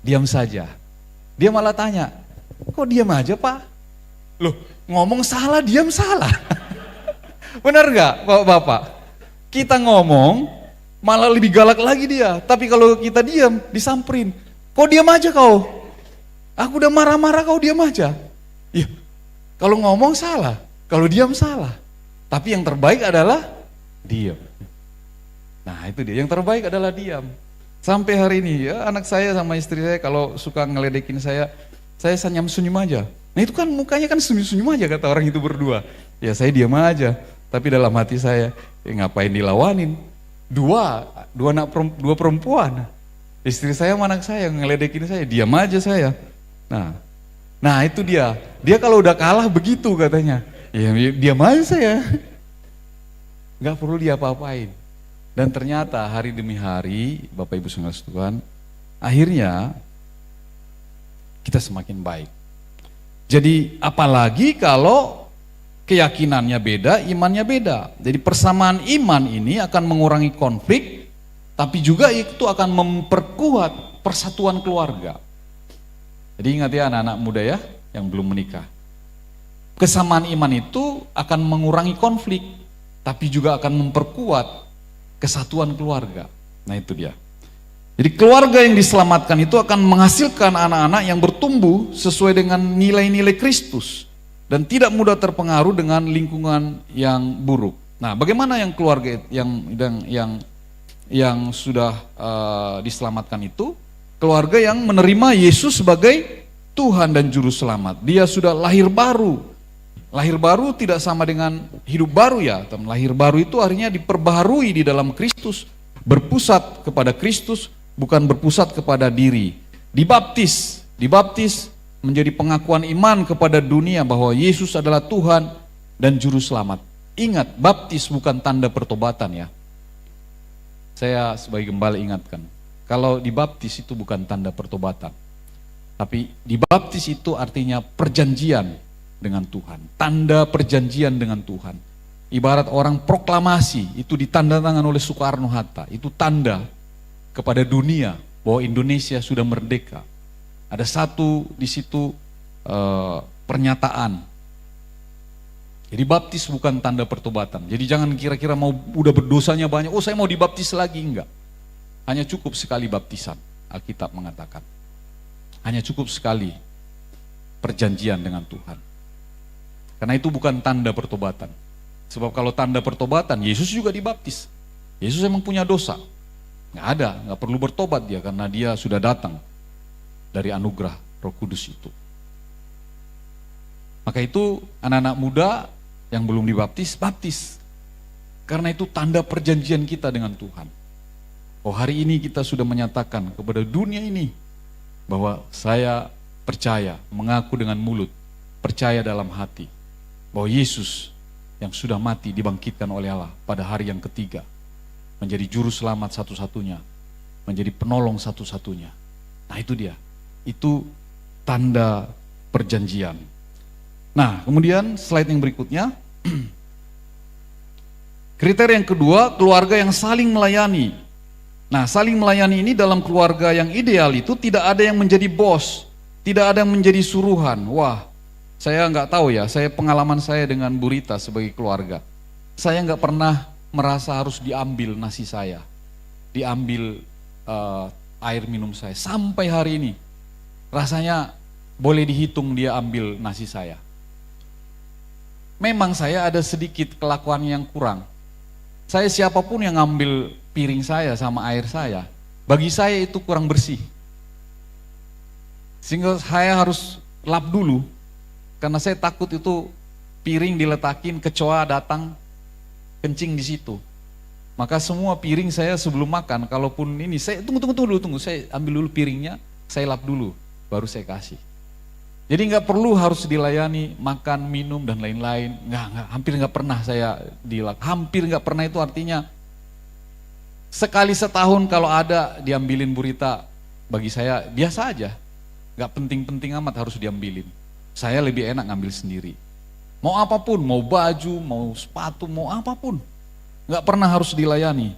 Diam saja. Dia malah tanya, kok diam aja Pak? Loh, ngomong salah, diam salah. Benar gak Bapak? Kita ngomong, malah lebih galak lagi dia. Tapi kalau kita diam, disamperin. Kok diam aja kau? Aku udah marah-marah, kau diam aja. Ya, kalau ngomong salah, kalau diam salah. Tapi yang terbaik adalah diam. Nah itu dia, yang terbaik adalah diam. Sampai hari ini ya, anak saya sama istri saya kalau suka ngeledekin saya senyum-senyum aja. Nah itu kan mukanya kan senyum-senyum aja kata orang itu berdua. Ya saya diam aja, tapi dalam hati saya, ngapain dilawanin? Dua perempuan. Istri saya sama anak saya ngeledekin saya, diam aja saya. Nah itu dia kalau udah kalah begitu katanya. Ya diam aja saya. Gak perlu diapa-apain. Dan ternyata hari demi hari, Bapak Ibu saudara Tuhan, akhirnya kita semakin baik. Jadi apalagi kalau keyakinannya beda, imannya beda. Jadi persamaan iman ini akan mengurangi konflik, tapi juga itu akan memperkuat persatuan keluarga. Jadi ingat ya anak-anak muda ya, yang belum menikah. Kesamaan iman itu akan mengurangi konflik, tapi juga akan memperkuat kesatuan keluarga. Nah itu dia. Jadi keluarga yang diselamatkan itu akan menghasilkan anak-anak yang bertumbuh sesuai dengan nilai-nilai Kristus dan tidak mudah terpengaruh dengan lingkungan yang buruk. Nah, bagaimana yang keluarga yang sudah diselamatkan itu? Keluarga yang menerima Yesus sebagai Tuhan dan Juru Selamat. Dia sudah lahir baru. Lahir baru tidak sama dengan hidup baru ya. Lahir baru itu artinya diperbaharui di dalam Kristus, berpusat kepada Kristus, bukan berpusat kepada diri. Dibaptis menjadi pengakuan iman kepada dunia bahwa Yesus adalah Tuhan dan Juru Selamat. Ingat, baptis bukan tanda pertobatan ya. Saya sebagai gembala ingatkan, kalau dibaptis itu bukan tanda pertobatan. Tapi dibaptis itu artinya perjanjian dengan Tuhan, tanda perjanjian dengan Tuhan. Ibarat orang proklamasi, itu ditandatangan oleh Soekarno-Hatta, itu tanda kepada dunia bahwa Indonesia sudah merdeka. Ada satu di situ pernyataan. Jadi baptis bukan tanda pertobatan. Jadi jangan kira-kira mau udah berdosanya banyak, oh saya mau dibaptis lagi, enggak. Hanya cukup sekali baptisan, Alkitab mengatakan. Hanya cukup sekali. perjanjian dengan Tuhan. Karena itu bukan tanda pertobatan. Sebab kalau tanda pertobatan, Yesus juga dibaptis. Yesus emang punya dosa. Nggak perlu bertobat dia karena dia sudah datang dari anugerah Roh Kudus itu. Maka itu anak-anak muda yang belum dibaptis, baptis. Karena itu tanda perjanjian kita dengan Tuhan. Oh, hari ini kita sudah menyatakan kepada dunia ini bahwa saya percaya, mengaku dengan mulut, percaya dalam hati bahwa Yesus yang sudah mati dibangkitkan oleh Allah pada hari yang ketiga, menjadi juru selamat satu-satunya, menjadi penolong satu-satunya. Nah itu dia, itu tanda perjanjian. Nah kemudian slide yang berikutnya, kriteria yang kedua, keluarga yang saling melayani. Nah saling melayani ini dalam keluarga yang ideal itu tidak ada yang menjadi bos, tidak ada yang menjadi suruhan. Wah, saya nggak tahu ya, pengalaman saya dengan Bu Rita sebagai keluarga, saya nggak pernah merasa harus diambil nasi saya, diambil air minum saya. Sampai hari ini, rasanya boleh dihitung dia ambil nasi saya. Memang saya ada sedikit kelakuan yang kurang. Saya siapapun yang ngambil piring saya sama air saya, bagi saya itu kurang bersih. Sehingga saya harus lap dulu, karena saya takut itu piring diletakin, kecoa datang, kencing di situ. Maka semua piring saya sebelum makan, kalaupun ini, saya tunggu, saya ambil dulu piringnya, saya lap dulu, baru saya kasih. Jadi nggak perlu harus dilayani, makan, minum, dan lain-lain. Hampir nggak pernah saya hampir nggak pernah itu artinya sekali setahun kalau ada diambilin Bu Rita, bagi saya biasa aja, nggak penting-penting amat harus diambilin. Saya lebih enak ngambil sendiri. Mau apapun, mau baju, mau sepatu, mau apapun, nggak pernah harus dilayani.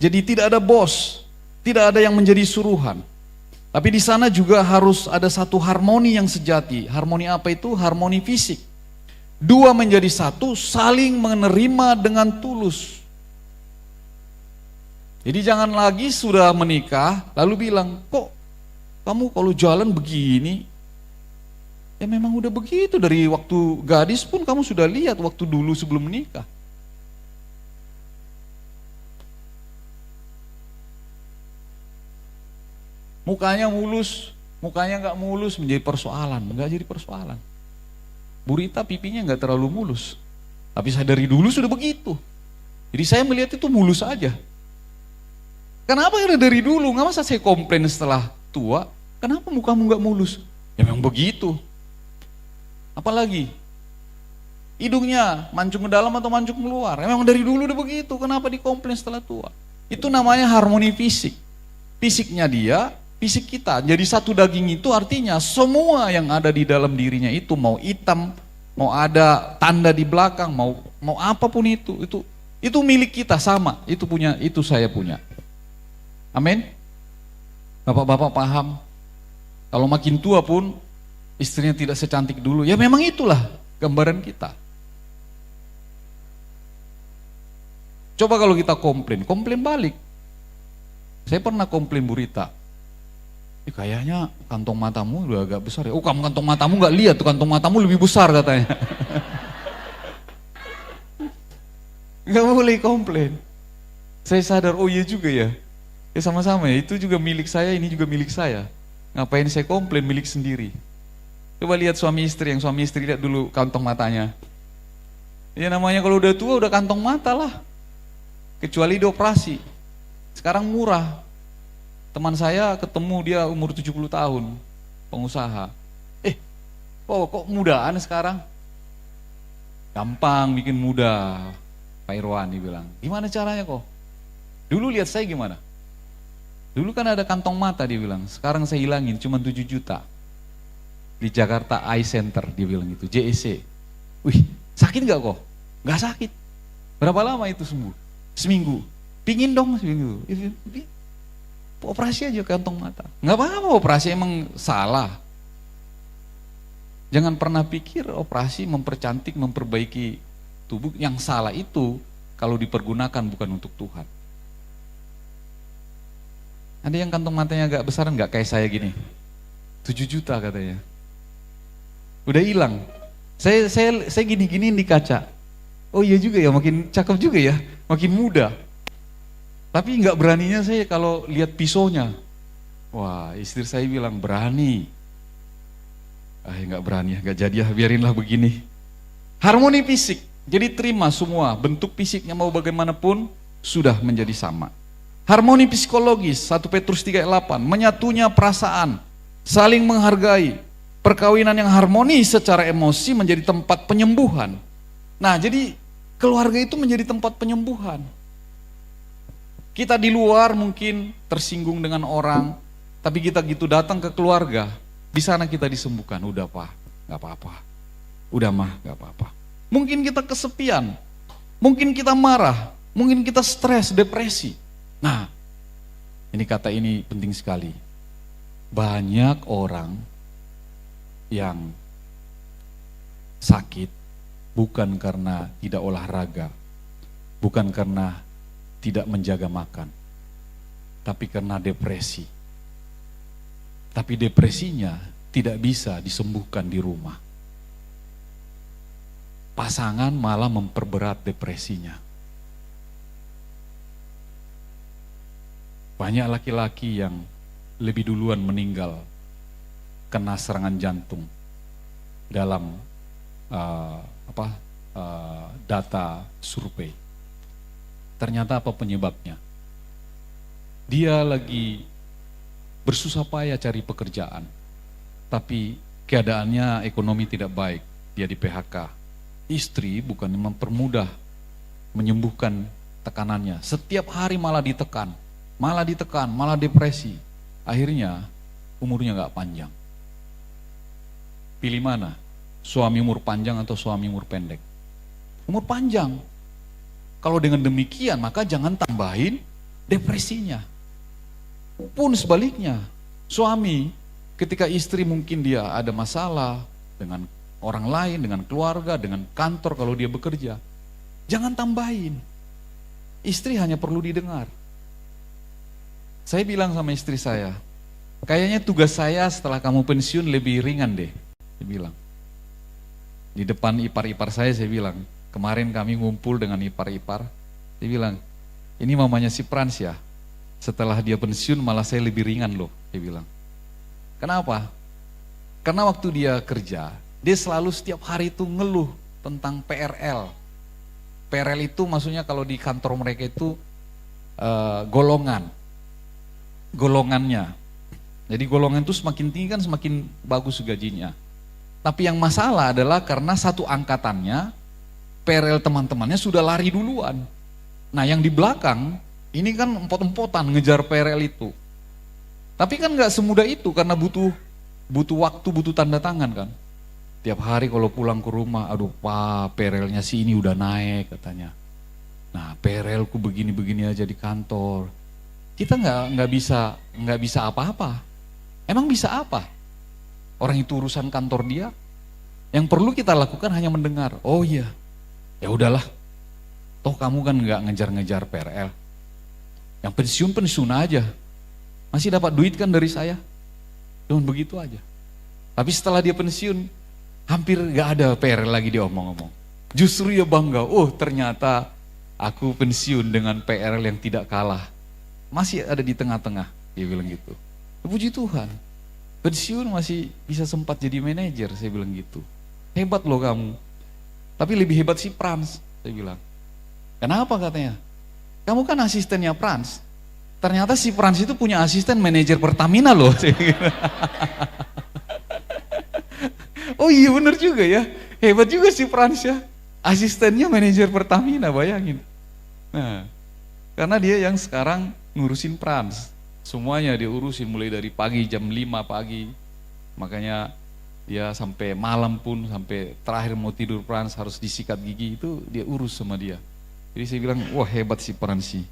Jadi tidak ada bos, tidak ada yang menjadi suruhan. Tapi di sana juga harus ada satu harmoni yang sejati. Harmoni apa itu? Harmoni fisik. Dua menjadi satu, saling menerima dengan tulus. Jadi jangan lagi sudah menikah, lalu bilang, kok kamu kalau jalan begini? Ya memang udah begitu, dari waktu gadis pun kamu sudah lihat waktu dulu sebelum menikah. Mukanya mulus, mukanya nggak mulus menjadi persoalan, nggak jadi persoalan. Bu Rita pipinya nggak terlalu mulus, tapi saya dari dulu sudah begitu. Jadi saya melihat itu mulus aja. Kenapa ya dari dulu? Nggak masa saya komplain setelah tua, kenapa mukamu nggak mulus? Ya memang begitu. Apalagi hidungnya mancung ke dalam atau mancung keluar? Ya memang dari dulu udah begitu, kenapa dikomplain setelah tua? Itu namanya harmoni fisik. Fisiknya dia, fisik kita, jadi satu daging itu artinya semua yang ada di dalam dirinya itu, mau hitam, mau ada tanda di belakang, mau apapun itu milik kita sama, itu saya punya. Amin. Bapak-bapak paham? Kalau makin tua pun istrinya tidak secantik dulu, ya memang itulah gambaran kita. Coba kalau kita komplain balik. Saya pernah komplain Bu Rita, kayaknya kantong matamu udah agak besar ya. Oh kamu kantong matamu gak lihat tuh, kantong matamu lebih besar katanya. Gak boleh komplain. Saya sadar, oh iya juga ya. Ya sama-sama ya, itu juga milik saya, ini juga milik saya. Ngapain saya komplain, milik sendiri. Coba lihat suami istri, yang suami istri lihat dulu kantong matanya. Ya namanya kalau udah tua udah kantong mata lah. Kecuali dioperasi. Sekarang murah. Teman saya ketemu dia umur 70 tahun, pengusaha. Kok mudaan sekarang? Gampang bikin muda, Pak Irwan dibilang. Gimana caranya kok? Dulu lihat saya gimana? Dulu kan ada kantong mata dia bilang, sekarang saya hilangin cuma 7 juta. Di Jakarta Eye Center dia bilang gitu, JEC. Wih, sakit gak kok? Gak sakit. Berapa lama itu sembuh? Seminggu. Pingin dong seminggu. Operasi aja kantong mata. Nggak apa-apa operasi, emang salah. Jangan pernah pikir operasi mempercantik, memperbaiki tubuh. Yang salah itu kalau dipergunakan bukan untuk Tuhan. Ada yang kantong matanya agak besaran, nggak kayak saya gini. 7 juta katanya. Udah hilang. Saya gini-giniin di kaca. Oh iya juga ya, makin cakep juga ya, makin muda. Tapi nggak beraninya saya kalau lihat pisaunya. Wah, istri saya bilang berani. Nggak berani ya, nggak jadi ya, biarinlah begini. Harmoni fisik, jadi terima semua bentuk fisiknya mau bagaimanapun sudah menjadi sama. Harmoni psikologis, 1 Petrus 3:8, menyatunya perasaan, saling menghargai. Perkawinan yang harmonis secara emosi menjadi tempat penyembuhan. Nah, jadi keluarga itu menjadi tempat penyembuhan. Kita di luar mungkin tersinggung dengan orang, tapi kita gitu datang ke keluarga, di sana kita disembuhkan. Udah Pak, gak apa-apa. Udah Mah, gak apa-apa. Mungkin kita kesepian, mungkin kita marah, mungkin kita stres, depresi. Nah, ini penting sekali. Banyak orang yang sakit bukan karena tidak olahraga, bukan karena tidak menjaga makan, tapi karena depresi. Tapi depresinya tidak bisa disembuhkan di rumah. Pasangan malah memperberat depresinya. Banyak laki-laki yang lebih duluan meninggal kena serangan jantung dalam data survei. Ternyata apa penyebabnya? Dia lagi bersusah payah cari pekerjaan, tapi keadaannya ekonomi tidak baik, dia di PHK. Istri bukan mempermudah menyembuhkan tekanannya, setiap hari malah ditekan, malah depresi. Akhirnya umurnya gak panjang. Pilih mana? Suami umur panjang atau suami umur pendek? Umur panjang. Kalau dengan demikian maka jangan tambahin depresinya. Pun sebaliknya, suami ketika istri mungkin dia ada masalah dengan orang lain, dengan keluarga, dengan kantor kalau dia bekerja, jangan tambahin. Istri hanya perlu didengar. Saya bilang sama istri saya, kayaknya tugas saya setelah kamu pensiun lebih ringan deh. Saya bilang. Di depan ipar-ipar saya bilang, kemarin kami ngumpul dengan ipar-ipar, saya bilang, ini mamanya si Frans ya, setelah dia pensiun malah saya lebih ringan loh, saya bilang. Kenapa? Karena waktu dia kerja, dia selalu setiap hari itu ngeluh tentang PRL. PRL itu maksudnya kalau di kantor mereka itu golongannya. Jadi golongan itu semakin tinggi kan semakin bagus gajinya. Tapi yang masalah adalah karena satu angkatannya, PRL teman-temannya sudah lari duluan. Nah yang di belakang, ini kan empot-empotan ngejar PRL itu. Tapi kan gak semudah itu karena butuh waktu, butuh tanda tangan kan. Tiap hari kalau pulang ke rumah, aduh Pak, PRL-nya si ini udah naik katanya. Nah PRL-ku begini-begini aja di kantor. Kita nggak bisa apa-apa. Emang bisa apa? Orang itu urusan kantor dia. Yang perlu kita lakukan hanya mendengar. Oh iya, ya udahlah. Toh kamu kan nggak ngejar-ngejar PRL. Yang pensiun aja. Masih dapat duit kan dari saya. Cuman begitu aja. Tapi setelah dia pensiun, hampir nggak ada PRL lagi dia omong-omong. Justru dia bangga. Oh ternyata aku pensiun dengan PRL yang tidak kalah. Masih ada di tengah-tengah. Dia bilang gitu. Puji Tuhan. Pensiun masih bisa sempat jadi manajer, saya bilang gitu. Hebat loh kamu. Tapi lebih hebat si Frans, saya bilang. Kenapa katanya? Kamu kan asistennya Frans. Ternyata si Frans itu punya asisten manajer Pertamina loh. Oh iya bener juga ya. Hebat juga si Frans ya. Asistennya manajer Pertamina, bayangin. Nah, karena dia yang sekarang ngurusin Frans. Semuanya dia urusin mulai dari pagi jam 5 pagi. Makanya dia sampai malam pun, sampai terakhir mau tidur Frans harus disikat gigi, itu dia urus sama dia. Jadi saya bilang, wah hebat si Frans sih.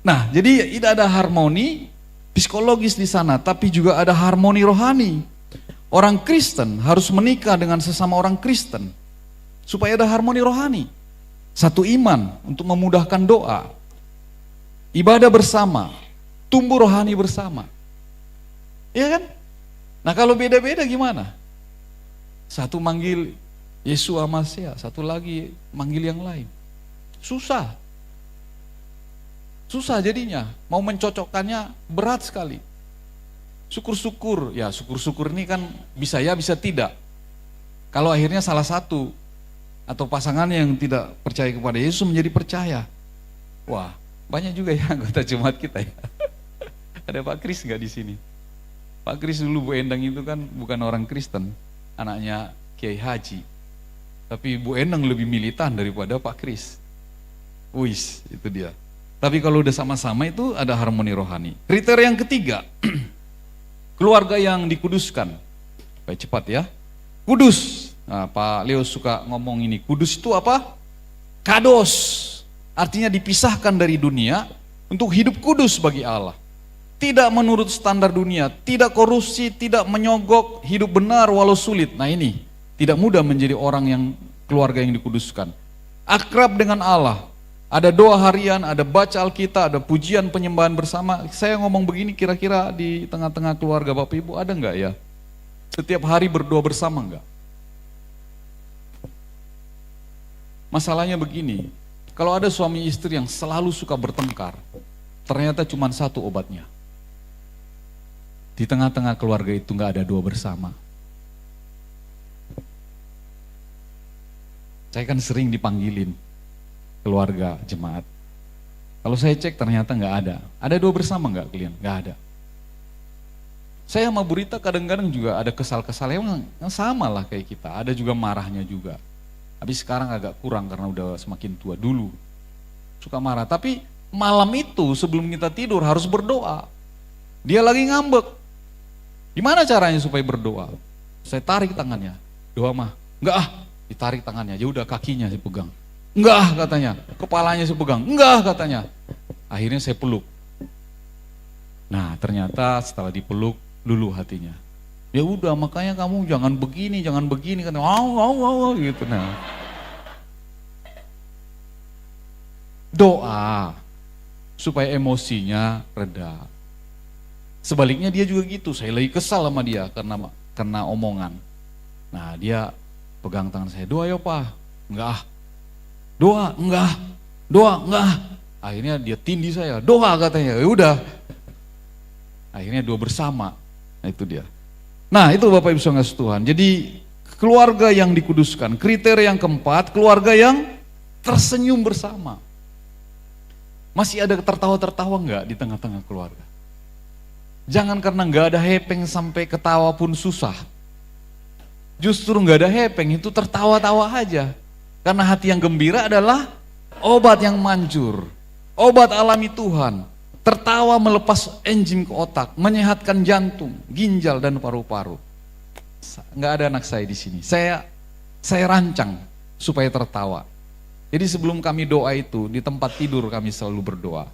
Nah, jadi tidak ada harmoni psikologis di sana, tapi juga ada harmoni rohani. Orang Kristen harus menikah dengan sesama orang Kristen supaya ada harmoni rohani. Satu iman untuk memudahkan doa, ibadah bersama, tumbuh rohani bersama. Iya kan? Nah kalau beda-beda gimana? Satu manggil Yesua Masya, satu lagi manggil yang lain. Susah. Susah jadinya, mau mencocokkannya berat sekali. Syukur-syukur, ya syukur-syukur ini kan bisa ya bisa tidak. Kalau akhirnya salah satu atau pasangannya yang tidak percaya kepada Yesus menjadi percaya. Wah, banyak juga ya anggota jemaat kita ya. Ada Pak Kris nggak di sini? Pak Kris dulu Bu Endang itu kan bukan orang Kristen, anaknya Kiai Haji. Tapi Bu Endang lebih militan daripada Pak Kris. Wis, itu dia. Tapi kalau udah sama-sama itu ada harmoni rohani. Kriteria yang ketiga, keluarga yang dikuduskan. Baik cepat ya. Kudus. Nah, Pak Leo suka ngomong ini. Kudus itu apa? Kados. Artinya dipisahkan dari dunia untuk hidup kudus bagi Allah. Tidak menurut standar dunia, tidak korupsi, tidak menyogok, hidup benar walau sulit. Nah ini, tidak mudah menjadi orang yang keluarga yang dikuduskan. Akrab dengan Allah. Ada doa harian, ada baca Alkitab, ada pujian penyembahan bersama. Saya ngomong begini kira-kira di tengah-tengah keluarga Bapak Ibu ada enggak ya? Setiap hari berdoa bersama enggak? Masalahnya begini, kalau ada suami istri yang selalu suka bertengkar, ternyata cuma satu obatnya. Di tengah-tengah keluarga itu enggak ada doa bersama. Saya kan sering dipanggilin keluarga jemaat. Kalau saya cek ternyata nggak ada. Ada doa bersama nggak kalian? Nggak ada. Saya sama Bu Rita kadang-kadang juga ada kesal-kesal yang sama lah kayak kita. Ada juga marahnya juga. Tapi sekarang agak kurang karena udah semakin tua. Dulu suka marah. Tapi malam itu sebelum kita tidur harus berdoa. Dia lagi ngambek. Gimana caranya supaya berdoa? Saya tarik tangannya. Doa mah, enggak ah, ditarik tangannya. Ya udah kakinya saya pegang. Enggak katanya, kepalanya saya pegang, enggak katanya. Akhirnya saya peluk. Nah ternyata setelah dipeluk, luluh hatinya. Ya udah makanya kamu jangan begini kan, gitu. Nah, doa supaya emosinya reda. Sebaliknya dia juga gitu, saya lagi kesal sama dia karena omongan. Nah dia pegang tangan saya, doa ya Pak, enggak ah. Doa, enggak. Akhirnya dia tindih saya, doa katanya. Ya udah. Akhirnya doa bersama. Nah itu dia. Nah itu Bapak Ibu saudara Tuhan. Jadi keluarga yang dikuduskan. Kriteria yang keempat, keluarga yang tersenyum bersama. Masih ada tertawa-tertawa enggak di tengah-tengah keluarga? Jangan karena enggak ada hepeng sampai ketawa pun susah. Justru enggak ada hepeng, itu tertawa-tawa aja. Karena hati yang gembira adalah obat yang manjur, obat alami Tuhan. Tertawa melepas enzim ke otak, menyehatkan jantung, ginjal dan paru-paru. Nggak ada anak saya di sini. Saya rancang supaya tertawa. Jadi sebelum kami doa itu di tempat tidur kami selalu berdoa.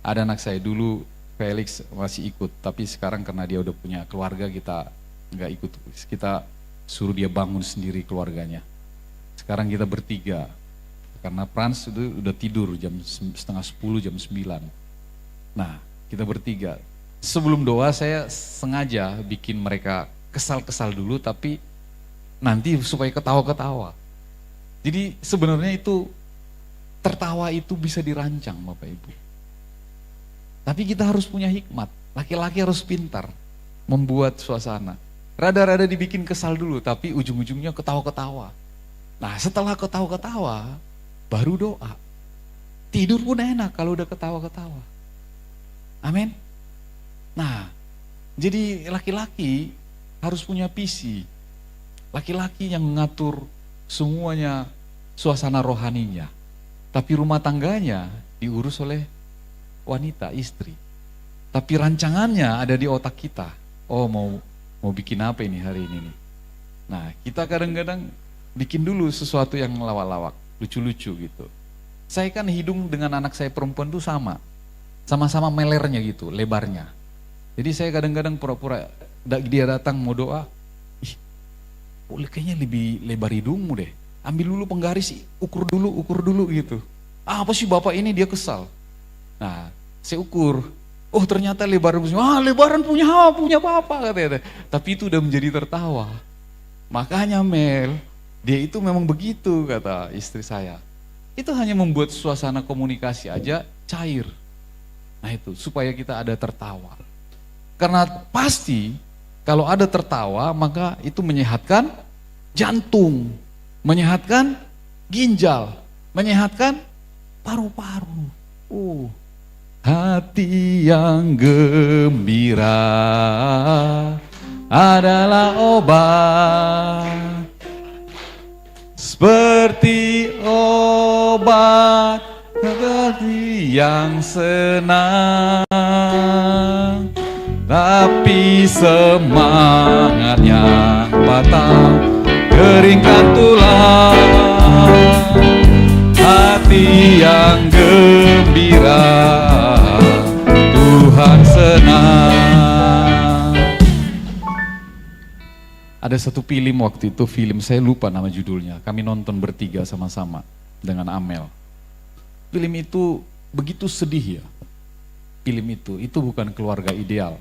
Ada anak saya dulu Felix masih ikut, tapi sekarang karena dia udah punya keluarga kita nggak ikut. Kita suruh dia bangun sendiri keluarganya. Sekarang kita bertiga, karena Frans itu udah tidur jam setengah 10, jam 9. Nah, kita bertiga. Sebelum doa saya sengaja bikin mereka kesal-kesal dulu, tapi nanti supaya ketawa-ketawa. Jadi sebenarnya itu, tertawa itu bisa dirancang Bapak Ibu. Tapi kita harus punya hikmat, laki-laki harus pintar membuat suasana. Rada-rada dibikin kesal dulu, tapi ujung-ujungnya ketawa-ketawa. Nah setelah ketawa-ketawa, baru doa. Tidur pun enak kalau udah ketawa-ketawa. Amin. Nah, jadi laki-laki harus punya visi. Laki-laki yang mengatur semuanya suasana rohaninya. Tapi rumah tangganya diurus oleh wanita, istri. Tapi rancangannya ada di otak kita. Oh mau bikin apa ini hari ini nih. Nah kita kadang-kadang bikin dulu sesuatu yang lawak-lawak, lucu-lucu gitu. Saya kan hidung dengan anak saya perempuan tuh sama-sama melernya gitu, lebarnya. Jadi saya kadang-kadang pura-pura dia datang mau doa, kayaknya lebih lebar hidungmu deh. Ambil dulu penggaris, ukur dulu gitu. Apa sih bapak ini, dia kesal. Nah, saya ukur. Oh ternyata lebaran punya bapak katanya. Tapi itu udah menjadi tertawa. Makanya Mel, dia itu memang begitu, kata istri saya. Itu hanya membuat suasana komunikasi aja cair. Nah itu, supaya kita ada tertawa. Karena pasti kalau ada tertawa, maka itu menyehatkan jantung, menyehatkan ginjal, menyehatkan paru-paru. Hati yang gembira adalah obat, seperti obat hati yang senang, tapi semangat yang patah keringkan tulang. Hati yang gembira Tuhan senang. Ada satu film waktu itu, film saya lupa nama judulnya. Kami nonton bertiga sama-sama dengan Amel. Film itu begitu sedih ya. Film itu bukan keluarga ideal.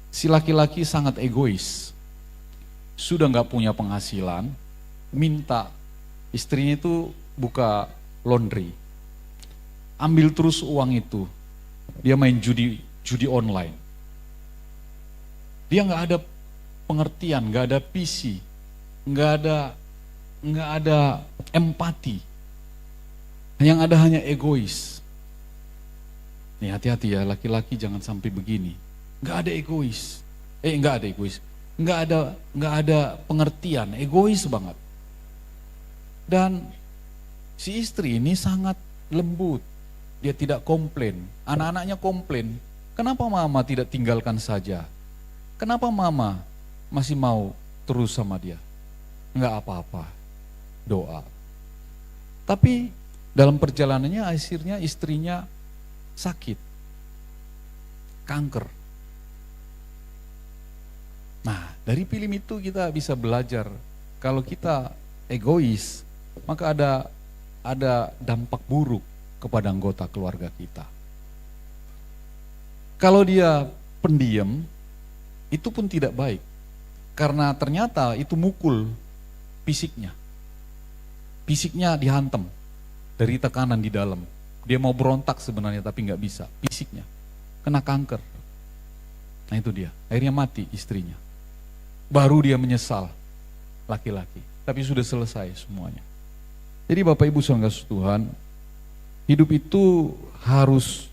Si laki-laki sangat egois. Sudah gak punya penghasilan, minta istrinya itu buka laundry. Ambil terus uang itu. Dia main judi online. Dia gak ada pengertian, gak ada visi, gak ada empati. Yang ada hanya egois. Nih hati-hati ya, laki-laki jangan sampai begini. Gak ada egois. Gak ada pengertian, egois banget. Dan si istri ini sangat lembut. Dia tidak komplain. Anak-anaknya komplain. Kenapa mama tidak tinggalkan saja? Kenapa mama masih mau terus sama dia? Enggak apa-apa. Doa. Tapi dalam perjalanannya akhirnya istrinya sakit. Kanker. Nah, dari film itu kita bisa belajar kalau kita egois, maka ada dampak buruk kepada anggota keluarga kita. Kalau dia pendiam, itu pun tidak baik. Karena ternyata itu mukul fisiknya. Fisiknya dihantam dari tekanan di dalam. Dia mau berontak sebenarnya tapi nggak bisa. Fisiknya kena kanker. Nah itu dia. Akhirnya mati istrinya. Baru dia menyesal, laki-laki. Tapi sudah selesai semuanya. Jadi Bapak Ibu saudara Tuhan, hidup itu harus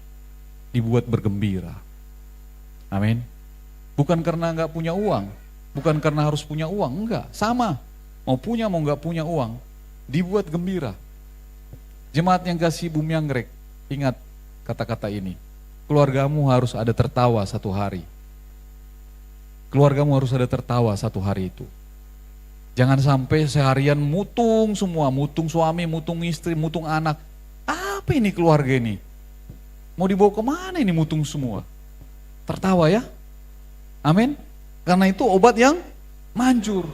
dibuat bergembira. Amin. Bukan karena nggak punya uang, bukan karena harus punya uang, enggak. Sama, mau punya mau nggak punya uang, dibuat gembira. Jemaat yang kasih bumi anggrek, ingat kata-kata ini. Keluargamu harus ada tertawa satu hari. Keluargamu harus ada tertawa satu hari itu. Jangan sampai seharian mutung semua, mutung suami, mutung istri, mutung anak. Apa ini keluarga ini? Mau dibawa kemana ini mutung semua? Tertawa ya? Amin. Karena itu obat yang manjur.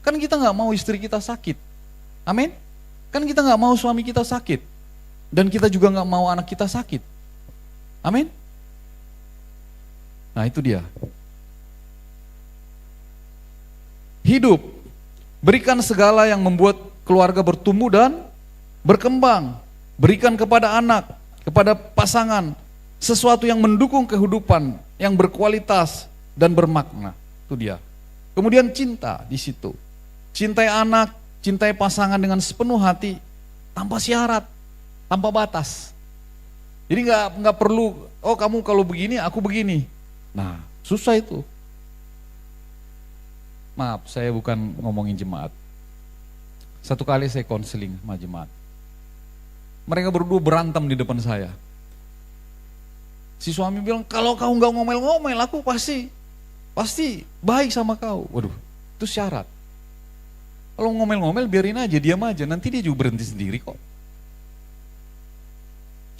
Kan kita gak mau istri kita sakit. Amin. Kan kita gak mau suami kita sakit. Dan kita juga gak mau anak kita sakit. Amin. Nah itu dia. Hidup, berikan segala yang membuat keluarga bertumbuh dan berkembang. Berikan kepada anak, kepada pasangan, sesuatu yang mendukung kehidupan, yang berkualitas dan bermakna. Itu dia. Kemudian cinta di situ. Cintai anak, cintai pasangan dengan sepenuh hati, tanpa syarat, tanpa batas. Jadi nggak perlu, oh kamu kalau begini, aku begini. Nah, susah itu. Maaf, saya bukan ngomongin jemaat. Satu kali saya konseling sama jemaat. Mereka berdua berantem di depan saya. Si suami bilang, kalau kau nggak ngomel-ngomel, aku pasti baik sama kau. Waduh, itu syarat. Kalau ngomel-ngomel biarin aja, diam aja, nanti dia juga berhenti sendiri kok.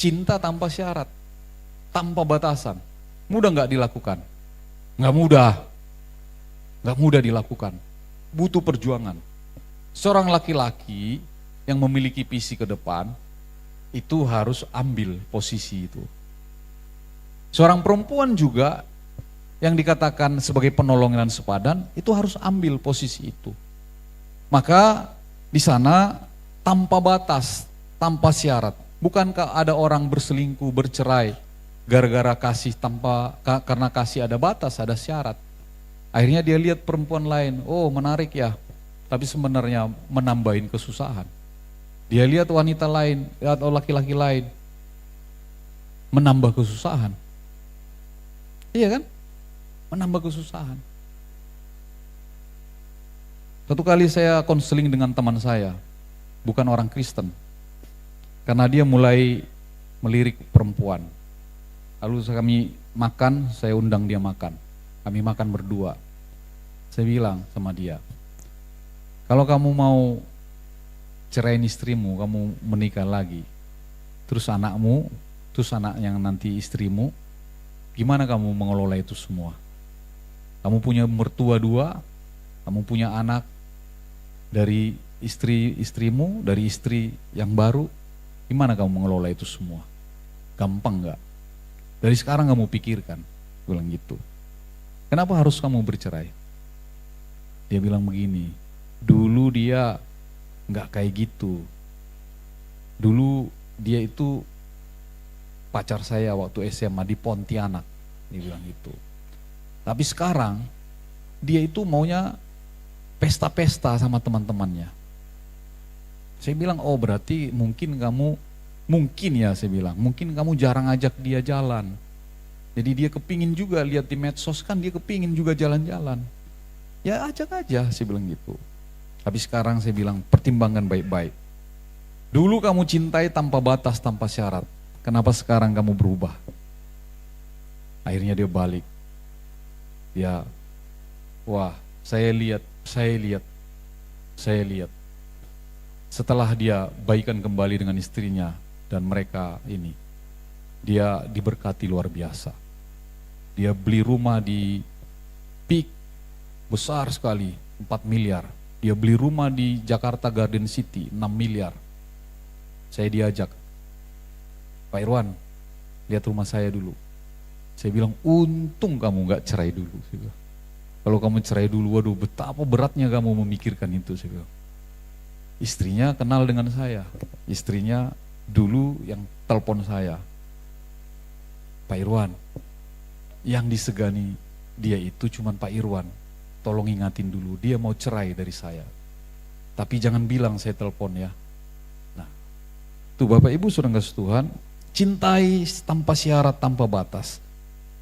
Cinta tanpa syarat, tanpa batasan. Mudah nggak dilakukan? Nggak mudah. Nggak mudah dilakukan. Butuh perjuangan. Seorang laki-laki yang memiliki visi ke depan, itu harus ambil posisi itu. Seorang perempuan juga yang dikatakan sebagai penolong dan sepadan, itu harus ambil posisi itu. Maka di sana tanpa batas, tanpa syarat. Bukankah ada orang berselingkuh, bercerai gara-gara kasih karena kasih ada batas, ada syarat. Akhirnya dia lihat perempuan lain, oh menarik ya, tapi sebenarnya menambahin kesusahan. Dia lihat wanita lain atau laki-laki lain, menambah kesusahan. Iya kan? Menambah kesusahan. Satu kali saya konseling dengan teman saya, bukan orang Kristen, karena dia mulai melirik perempuan. Lalu kami makan, saya undang dia makan. Kami makan berdua. Saya bilang sama dia, kalau kamu mau ceraiin istrimu, kamu menikah lagi, terus anakmu, terus anak yang nanti istrimu, gimana kamu mengelola itu semua? Kamu punya mertua dua, kamu punya anak dari istrimu, dari istri yang baru, gimana kamu mengelola itu semua? Gampang gak? Dari sekarang kamu pikirkan, gue bilang gitu. Kenapa harus kamu bercerai? Dia bilang begini, dulu dia gak kayak gitu. Dulu dia itu pacar saya waktu SMA di Pontianak, dia bilang gitu. Tapi sekarang dia itu maunya pesta-pesta sama teman-temannya. Saya bilang, oh berarti mungkin ya saya bilang, mungkin kamu jarang ajak dia jalan. Jadi dia kepingin juga lihat di medsos kan, dia kepingin juga jalan-jalan. Ya ajak aja, saya bilang gitu. Tapi sekarang saya bilang, pertimbangkan baik-baik. Dulu kamu cintai tanpa batas, tanpa syarat. Kenapa sekarang kamu berubah? Akhirnya dia balik. Dia, wah saya lihat. Setelah dia baikan kembali dengan istrinya dan mereka ini, dia diberkati luar biasa. Dia beli rumah di Peak, besar sekali, 4 miliar. Dia beli rumah di Jakarta Garden City, 6 miliar. Saya diajak, Pak Irwan, lihat rumah saya dulu. Saya bilang, untung kamu gak cerai dulu. Kalau kamu cerai dulu, waduh betapa beratnya kamu memikirkan itu. Saya bilang. Istrinya kenal dengan saya. Istrinya dulu yang telepon saya. Pak Irwan, yang disegani dia itu cuman Pak Irwan. Tolong ingatin dulu, dia mau cerai dari saya. Tapi jangan bilang saya telepon ya. Nah, tuh Bapak Ibu saudara kasih Tuhan, cintai tanpa syarat, tanpa batas.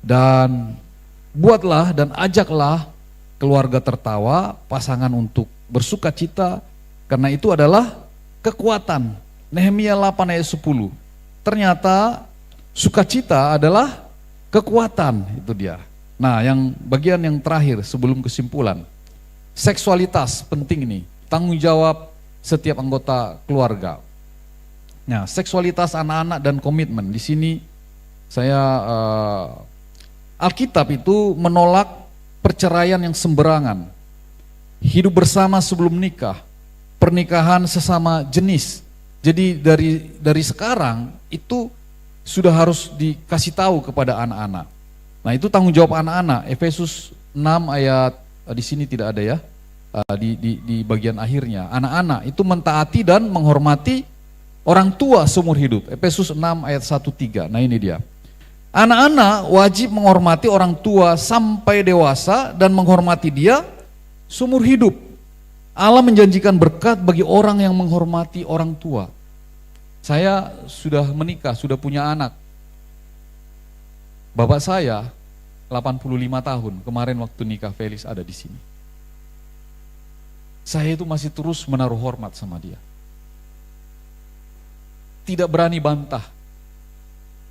Dan buatlah dan ajaklah keluarga tertawa, pasangan untuk bersuka cita, karena itu adalah kekuatan. Nehemia 8 ayat 10. Ternyata sukacita adalah kekuatan, itu dia. Nah, yang bagian yang terakhir sebelum kesimpulan. Seksualitas penting ini, tanggung jawab setiap anggota keluarga. Nah, seksualitas anak-anak dan komitmen. Di sini saya Alkitab itu menolak perceraian yang sembarangan, hidup bersama sebelum nikah, pernikahan sesama jenis. Jadi dari sekarang itu sudah harus dikasih tahu kepada anak-anak. Nah itu tanggung jawab anak-anak. Efesus 6 ayat di sini tidak ada ya, di bagian akhirnya. Anak-anak itu mentaati dan menghormati orang tua seumur hidup. Efesus 6 ayat 1-3. Nah ini dia. Anak-anak wajib menghormati orang tua sampai dewasa dan menghormati dia seumur hidup. Allah menjanjikan berkat bagi orang yang menghormati orang tua. Saya sudah menikah, sudah punya anak. Bapak saya 85 tahun, kemarin waktu nikah Felix ada di sini. Saya itu masih terus menaruh hormat sama dia. Tidak berani bantah,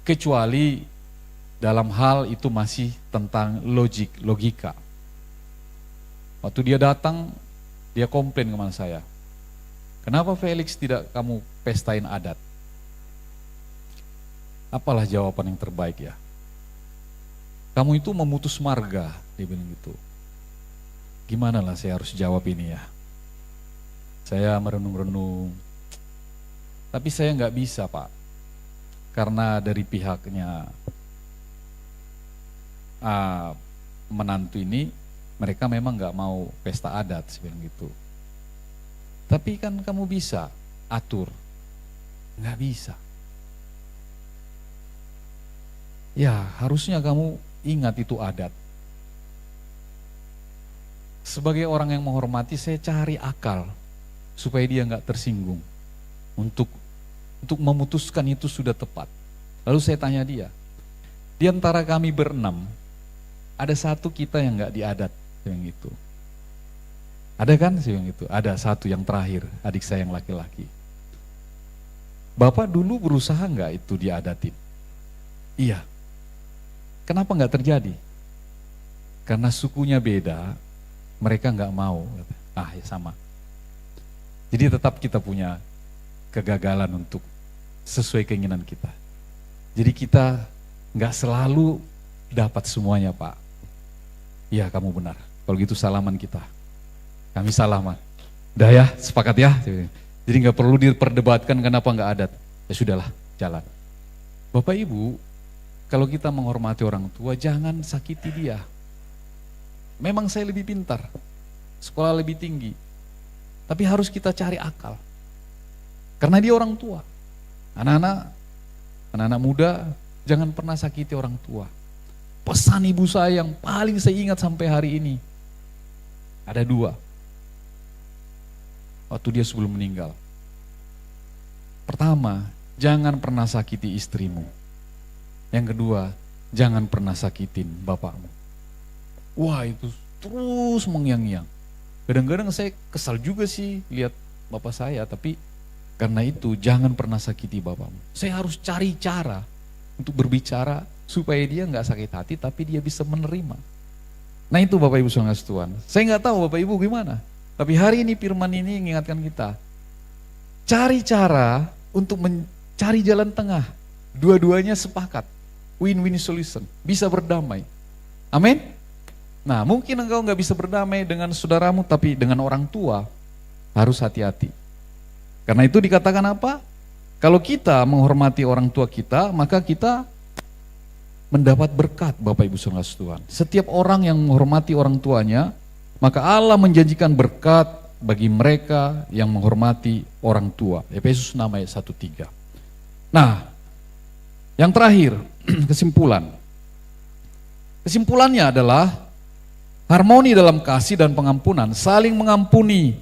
kecuali dalam hal itu masih tentang logika. Waktu dia datang, dia komplain kepada saya. Kenapa Felix tidak kamu pestain adat? Apalah jawaban yang terbaik ya? Kamu itu memutus marga, dia bilang gitu. Gimana lah saya harus jawab ini ya? Saya merenung-renung. Tapi saya nggak bisa Pak. Karena dari pihaknya menantu ini, mereka memang nggak mau pesta adat, saya bilang gitu. Tapi kan kamu bisa atur. Nggak bisa. Ya, harusnya kamu ingat itu adat. Sebagai orang yang menghormati, saya cari akal supaya dia nggak tersinggung. Untuk memutuskan itu sudah tepat. Lalu saya tanya dia, di antara kami berenam, ada satu kita yang nggak diadat yang itu. Ada kan sih yang itu? Ada satu yang terakhir, adik saya yang laki-laki. Bapak dulu berusaha nggak itu diadatin? Iya. Kenapa nggak terjadi? Karena sukunya beda, mereka nggak mau. Ah ya sama. Jadi tetap kita punya kegagalan untuk sesuai keinginan kita. Jadi kita nggak selalu dapat semuanya, Pak. Iya, kamu benar. Kalau gitu salaman kita. Kami salaman. Udah ya, sepakat ya. Jadi nggak perlu diperdebatkan kenapa nggak adat. Ya sudahlah, jalan. Bapak Ibu, kalau kita menghormati orang tua, jangan sakiti dia. Memang saya lebih pintar, sekolah lebih tinggi, tapi harus kita cari akal. Karena dia orang tua. Anak-anak muda, jangan pernah sakiti orang tua. Pesan ibu saya yang paling saya ingat sampai hari ini, ada 2. Waktu dia sebelum meninggal. Pertama, jangan pernah sakiti istrimu. Yang kedua, jangan pernah sakitin bapakmu. Wah, itu terus mengyang-nyang. Kadang-kadang saya kesal juga sih lihat bapak saya, tapi karena itu jangan pernah sakiti bapakmu. Saya harus cari cara untuk berbicara supaya dia nggak sakit hati, tapi dia bisa menerima. Nah itu Bapak Ibu saudara Tuhan. Saya nggak tahu Bapak Ibu gimana, tapi hari ini firman ini mengingatkan kita, cari cara untuk mencari jalan tengah. Dua-duanya sepakat, win-win solution, bisa berdamai. Amin. Nah mungkin engkau nggak bisa berdamai dengan saudaramu, tapi dengan orang tua harus hati-hati. Karena itu dikatakan apa? Kalau kita menghormati orang tua kita, maka kita mendapat berkat Bapak Ibu saudara Tuhan. Setiap orang yang menghormati orang tuanya, maka Allah menjanjikan berkat bagi mereka yang menghormati orang tua. Efesus 6 ayat 1-3. Nah, yang terakhir, kesimpulan. Kesimpulannya adalah harmoni dalam kasih dan pengampunan, saling mengampuni,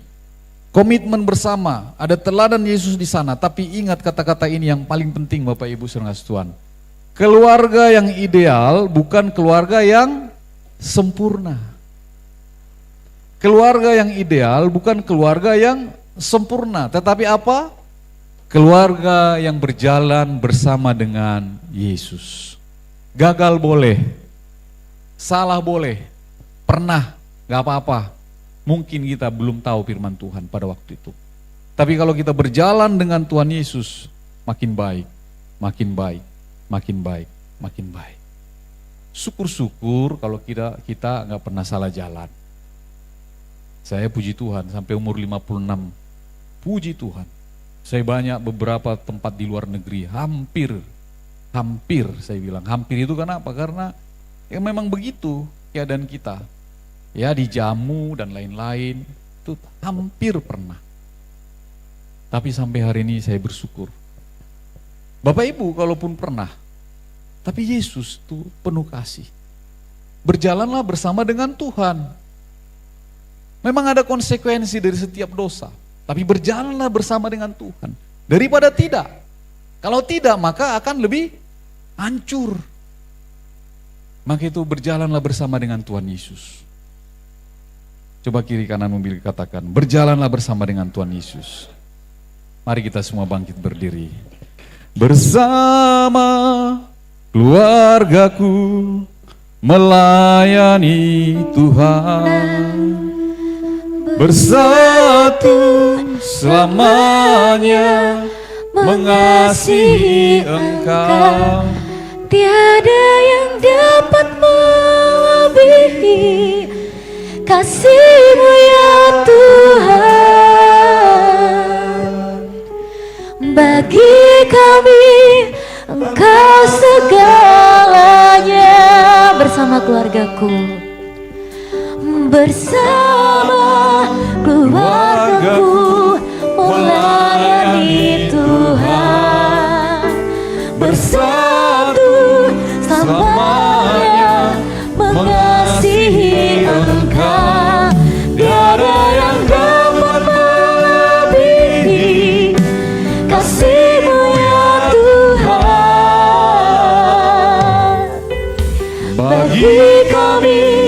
komitmen bersama, ada teladan Yesus di sana. Tapi ingat kata-kata ini yang paling penting Bapak Ibu saudara Tuhan. Keluarga yang ideal bukan keluarga yang sempurna. Keluarga yang ideal bukan keluarga yang sempurna, tetapi apa? Keluarga yang berjalan bersama dengan Yesus. Gagal boleh, salah boleh, pernah, gak apa-apa. Mungkin kita belum tahu firman Tuhan pada waktu itu. Tapi kalau kita berjalan dengan Tuhan Yesus, makin baik, makin baik, makin baik, makin baik. Syukur-syukur kalau kita nggak pernah salah jalan. Saya puji Tuhan sampai umur 56, puji Tuhan. Saya banyak beberapa tempat di luar negeri, hampir saya bilang, hampir itu kenapa? Karena ya memang begitu keadaan kita. Ya dijamu dan lain-lain, itu hampir pernah. Tapi sampai hari ini saya bersyukur. Bapak Ibu kalaupun pernah, tapi Yesus itu penuh kasih. Berjalanlah bersama dengan Tuhan. Memang ada konsekuensi dari setiap dosa, tapi berjalanlah bersama dengan Tuhan. Daripada tidak. Kalau tidak maka akan lebih hancur. Maka itu berjalanlah bersama dengan Tuhan Yesus. Coba kiri kanan mobil katakan, berjalanlah bersama dengan Tuhan Yesus. Mari kita semua bangkit berdiri. Bersama keluargaku melayani Tuhan, bersatu selamanya mengasihi Engkau. Tiada yang dapat melebihi kasih-Mu ya Tuhan. Bagi kami Engkau segalanya. Bersama keluargaku, bersama keluargaku bagi kami